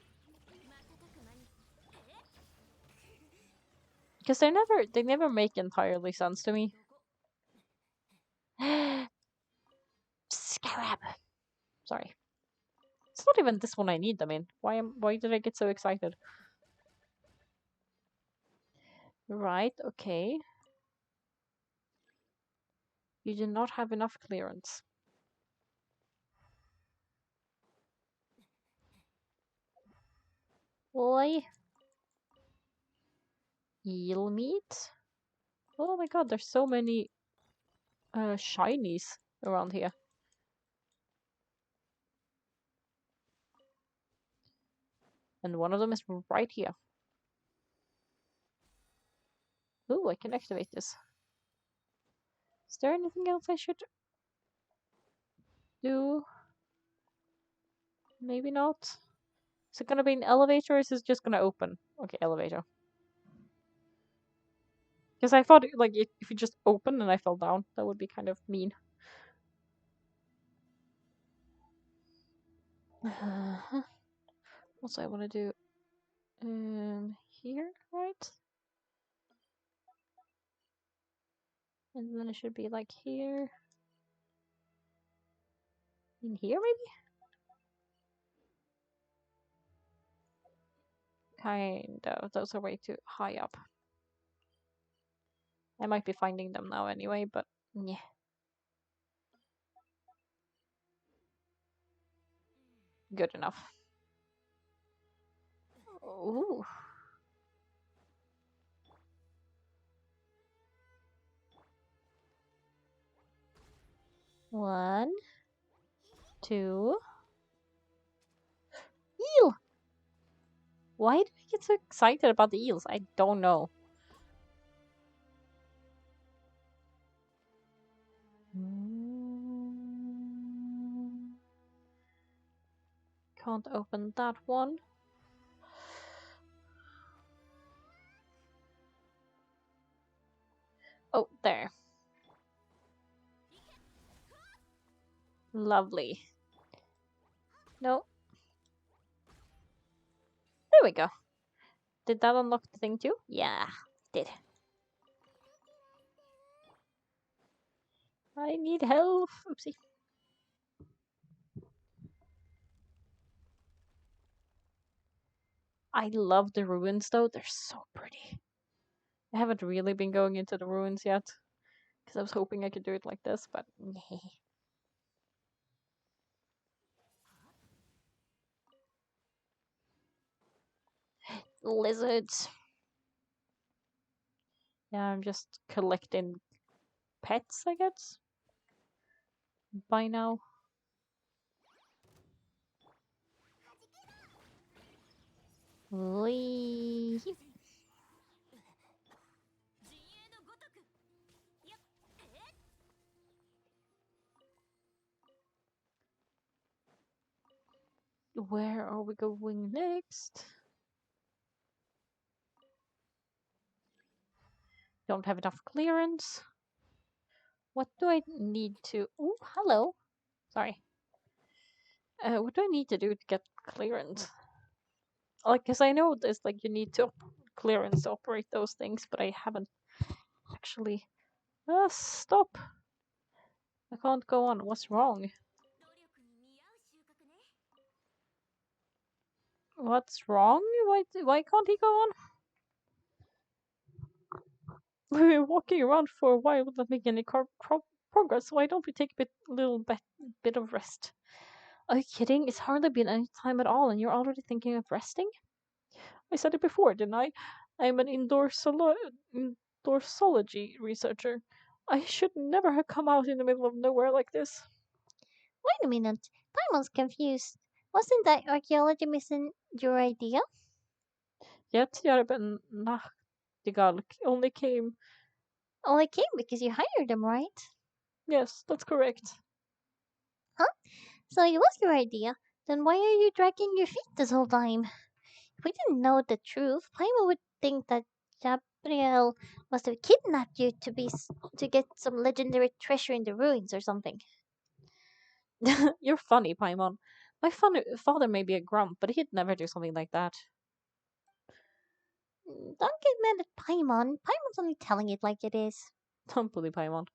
A: because they never make entirely sense to me. Scarab. Sorry. It's not even this one I need them in. Why did I get so excited? Right, okay. You do not have enough clearance. Boy. Eel meat? Oh my god, there's so many shinies around here. And one of them is right here. Ooh, I can activate this. Is there anything else I should do? Maybe not. Is it gonna be an elevator or is it just gonna open? Okay, elevator. Because I thought, like, if you just open and I fell down, that would be kind of mean. What do I want to do? Here, right? And then it should be like here. In here, maybe? Kind of. Those are way too high up. I might be finding them now anyway, but yeah. Good enough. Ooh. One, two. Eel! Why do I get so excited about the eels? I don't know. Can't open that one. Oh, there. Lovely. No. There we go. Did that unlock the thing too? Yeah, did. I need help. Oopsie. I love the ruins though. They're so pretty. I haven't really been going into the ruins yet because I was hoping I could do it like this, but lizards. Yeah, I'm just collecting pets, I guess. By now. Wee. Where are we going next? Don't have enough clearance. What do I need to... Oh, hello. Sorry. What do I need to do to get clearance? Like, because I know there's like you need to clearance to operate those things, but I haven't actually. Stop! I can't go on. What's wrong? What's wrong? Why can't he go on? We've been walking around for a while without making any progress. Why don't we take bit of rest? Are you kidding? It's hardly been any time at all, and you're already thinking of resting? I said it before, didn't I? I'm an indorsology researcher. I should never have come out in the middle of nowhere like this.
B: Wait a minute. Timon's confused. Wasn't that archaeology mission your idea?
A: Yet Yarben Nachtigall only came.
B: Only came because you hired them, right?
A: Yes, that's correct.
B: Huh? So it was your idea. Then why are you dragging your feet this whole time? If we didn't know the truth, Paimon would think that Gabriel must have kidnapped you to get some legendary treasure in the ruins or something.
A: You're funny, Paimon. Father may be a grump, but he'd never do something like that.
B: Don't get mad at Paimon. Paimon's only telling it like it is.
A: Don't bully Paimon.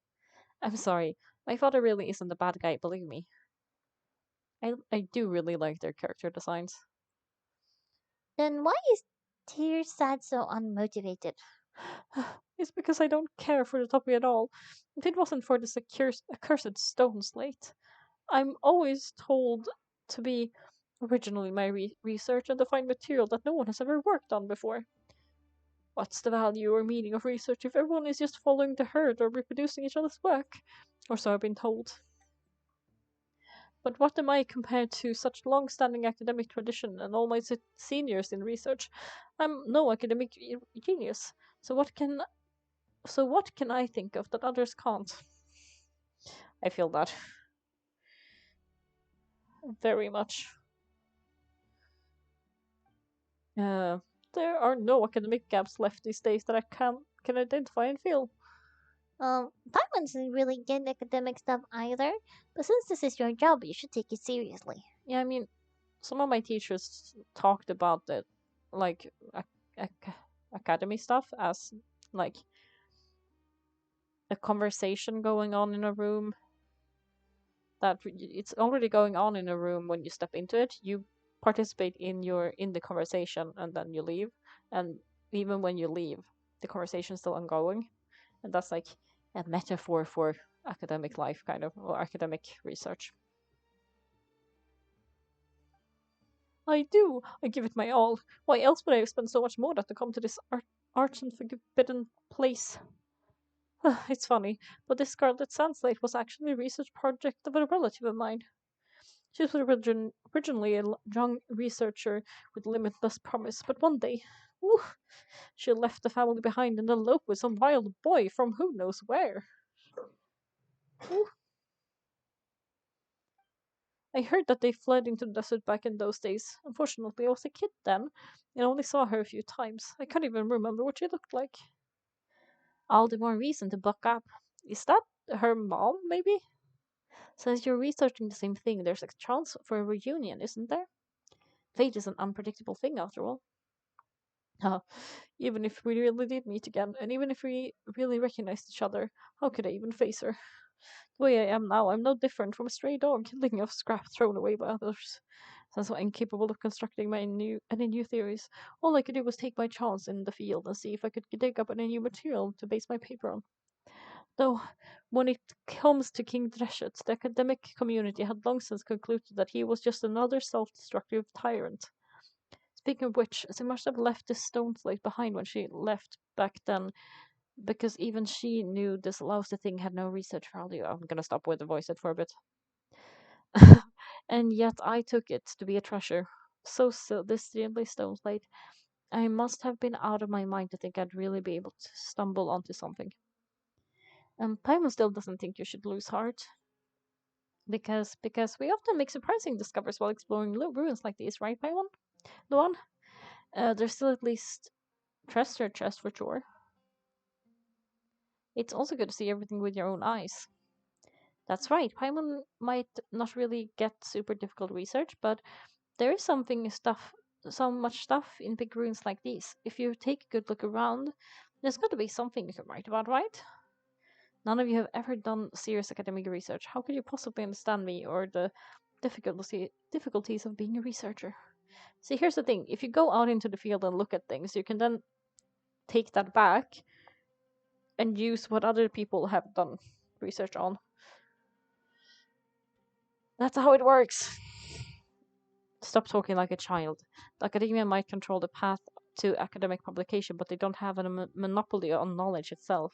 A: I'm sorry. My father really isn't a bad guy, believe me. I do really like their character designs.
B: Then why is Tearsad so unmotivated?
A: It's because I don't care for the topic at all. If it wasn't for this accursed stone slate, I'm always told to be original in my research and to find material that no one has ever worked on before. What's the value or meaning of research if everyone is just following the herd or reproducing each other's work? Or so I've been told. But what am I compared to such long-standing academic tradition and all my seniors in research? I'm no academic genius. So what can I think of that others can't? I feel that very much. Uh, there are no academic gaps left these days that I can identify and feel.
B: Paimon doesn't really get academic stuff either, but since this is your job, you should take it seriously.
A: Yeah, I mean, some of my teachers talked about the like ac- academy stuff as like a conversation going on in a room that it's already going on in a room when you step into it. You participate in the conversation and then you leave, and even when you leave, the conversation is still ongoing, and that's like a metaphor for academic life, kind of, or academic research. I do. I give it my all. Why else would I have spent so much more to come to this arch and forbidden place? It's funny, but this Scarlet Sandslate was actually a research project of a relative of mine. She was originally a young researcher with limitless promise, but one day, whew, she left the family behind and eloped with some wild boy from who knows where. Whew. I heard that they fled into the desert back in those days. Unfortunately, I was a kid then, and only saw her a few times. I can't even remember what she looked like. All the more reason to buck up. Is that her mom, maybe? Since you're researching the same thing, there's a chance for a reunion, isn't there? Fate is an unpredictable thing, after all. Uh, even if we really did meet again, and even if we really recognized each other, how could I even face her? The way I am now, I'm no different from a stray dog licking off scrap thrown away by others. Since I'm incapable of constructing any new theories, all I could do was take my chance in the field and see if I could dig up any new material to base my paper on. Though, when it comes to King Dreshet, the academic community had long since concluded that he was just another self-destructive tyrant. Speaking of which, she must have left this stone slate behind when she left back then, because even she knew this lousy thing had no research value. I'm gonna stop with the voice it for a bit. And yet I took it to be a treasure. So this silly stone slate. I must have been out of my mind to think I'd really be able to stumble onto something. And Paimon still doesn't think you should lose heart. Because we often make surprising discoveries while exploring ruins like these, right, Paimon? Luan? There's still at least treasure chest for sure. It's also good to see everything with your own eyes. That's right. Paimon might not really get super difficult research, but there is so much stuff in big ruins like these. If you take a good look around, there's got to be something you can write about, right? None of you have ever done serious academic research. How could you possibly understand me or the difficulties of being a researcher? See, here's the thing: if you go out into the field and look at things, you can then take that back and use what other people have done research on. That's how it works. Stop talking like a child. The academia might control the path to academic publication, but they don't have a monopoly on knowledge itself.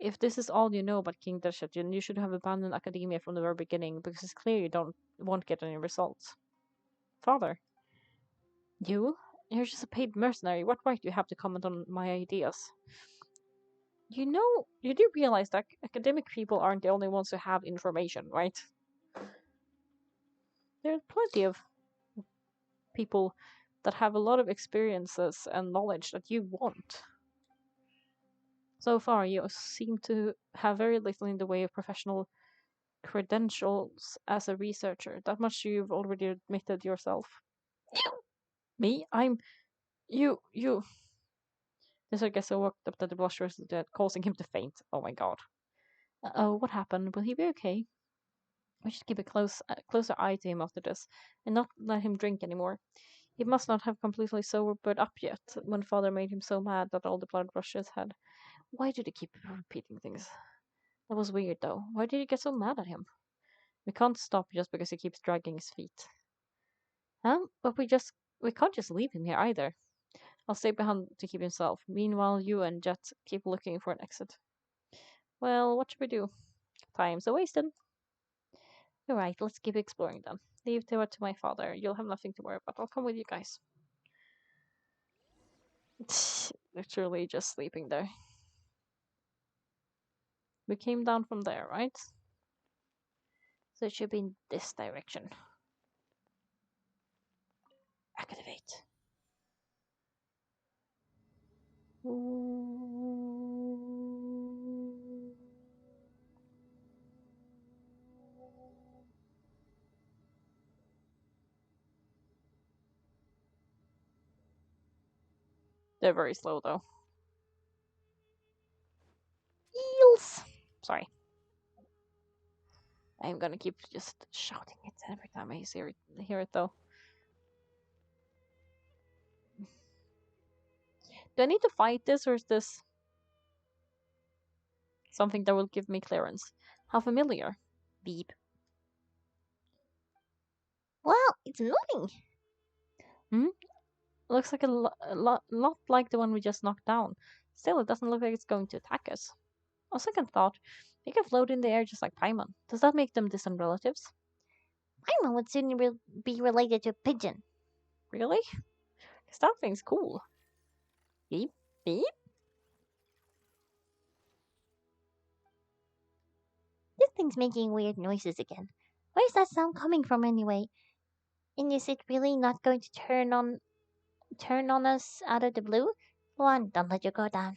A: If this is all you know about King Dashut, then you should have abandoned academia from the very beginning, because it's clear you won't get any results. Father, you? You're just a paid mercenary. What right do you have to comment on my ideas? You do realize that academic people aren't the only ones who have information, right? There are plenty of people that have a lot of experiences and knowledge that you want. So far, you seem to have very little in the way of professional credentials as a researcher. That much you've already admitted yourself. Me? I'm you. This I guess I walked up that the blush was dead, causing him to faint. Oh my god. Oh, what happened? Will he be okay? We should keep a closer eye to him after this, and not let him drink anymore. He must not have completely sobered up yet when father made him so mad that all the blood rushed his head. Why did he keep repeating things? That was weird though. Why did he get so mad at him? We can't stop just because he keeps dragging his feet. Huh? But we can't just leave him here either. I'll stay behind to keep himself. Meanwhile, you and Jet keep looking for an exit. Well, what should we do? Time's a wasted. All right, let's keep exploring then. Leave Tewa to my father. You'll have nothing to worry about. I'll come with you guys. Literally just sleeping there. We came down from there, right? So it should be in this direction. Activate. They're very slow though. Eels! Sorry. I'm gonna keep just shouting it every time I hear it though. Do I need to fight this or is this something that will give me clearance? How familiar? Beep.
B: Well, it's moving.
A: Hmm? Looks like lot like the one we just knocked down. Still, it doesn't look like it's going to attack us. On second thought, they can float in the air just like Paimon. Does that make them distant relatives?
B: Paimon would soon be related to a pigeon.
A: Really? Because that thing's cool. Beep, beep.
B: This thing's making weird noises again. Where's that sound coming from anyway? And is it really not going to turn on us out of the blue? Luan, don't let your guard down.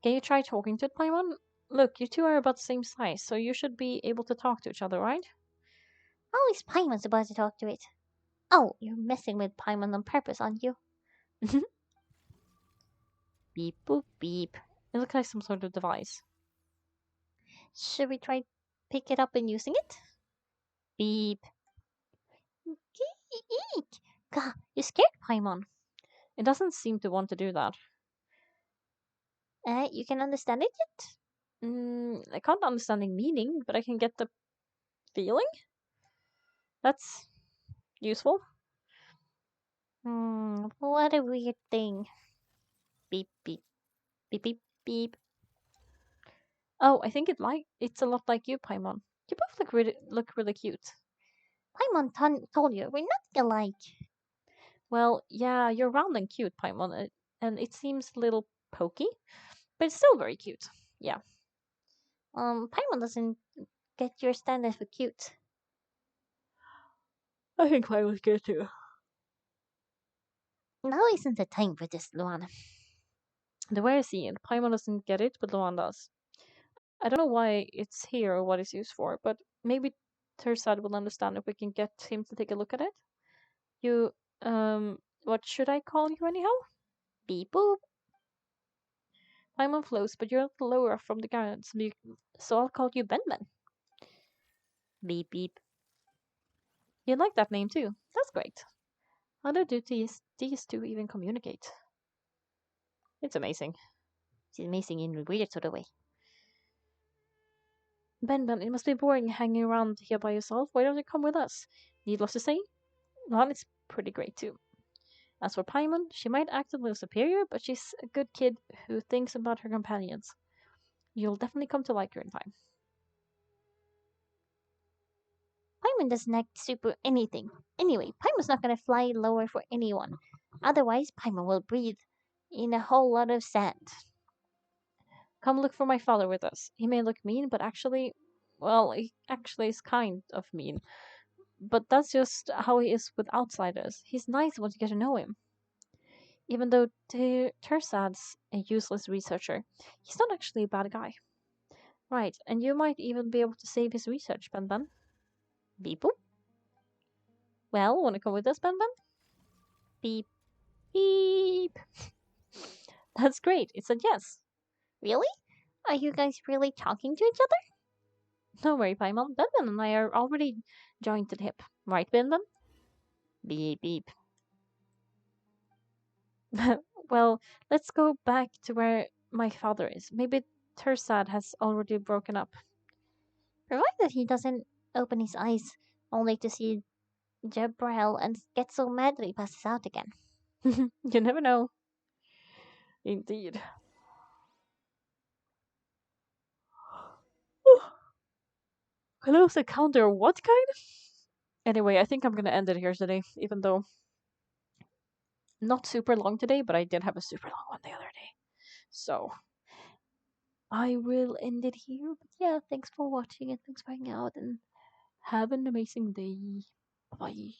A: Can you try talking to it, Paimon? Look, you two are about the same size, so you should be able to talk to each other, right?
B: How is Paimon supposed to talk to it? Oh, you're messing with Paimon on purpose, aren't you?
A: Beep, boop, beep. It looks like some sort of device.
B: Should we try pick it up and using it?
A: Beep.
B: Eek! God, you scared Paimon.
A: It doesn't seem to want to do that.
B: You can understand it yet?
A: I can't understand the meaning, but I can get the feeling. That's useful.
B: What a weird thing.
A: Beep, beep, beep, beep, beep. Oh, I think it's a lot like you, Paimon. You both look really cute.
B: Paimon told you we're nothing alike.
A: Well, yeah, you're round and cute, Paimon, and it seems a little pokey, but it's still very cute. Yeah.
B: Paimon doesn't get your standards for cute.
A: I think Paimon's good too.
B: Now isn't the time for this, Luana.
A: The way I see it, Paimon doesn't get it, but Luan does. I don't know why it's here or what it's used for, but maybe Tersad will understand if we can get him to take a look at it. You, what should I call you anyhow? Beep boop. Paimon flows, but you're a little lower from the ground, so I'll call you Benben. Beep beep. You like that name too. That's great. How do these two even communicate? It's amazing.
B: It's amazing in a weird sort of way.
A: Ben, it must be boring hanging around here by yourself. Why don't you come with us? Needless to say, Lan is pretty great too. As for Paimon, she might act a little superior, but she's a good kid who thinks about her companions. You'll definitely come to like her in time.
B: Paimon doesn't act super anything. Anyway, Paimon's not gonna fly lower for anyone. Otherwise, Paimon will breathe in a whole lot of sand.
A: Come look for my father with us. He may look mean, but actually, well, he actually is kind of mean. But that's just how he is with outsiders. He's nice once you get to know him. Even though Tersad's a useless researcher, he's not actually a bad guy. Right, and you might even be able to save his research, Ben Ben. Beep boop. Well, wanna come with us, Ben Ben? Beep beep. That's great. It said yes.
B: Really? Are you guys really talking to each other?
A: Don't worry, Paimon. Ben Ben and I are already joined to the hip. Right, Ben Ben? Beep beep. Well, let's go back to where my father is. Maybe Tersad has already broken up.
B: Provided he doesn't open his eyes only to see Jebrail and get so mad that he passes out again.
A: You never know. Indeed. Close encounter, what kind? Anyway, I think I'm gonna end it here today, even though not super long today, but I did have a super long one the other day. So I will end it here. But yeah, thanks for watching and thanks for hanging out and have an amazing day. Bye.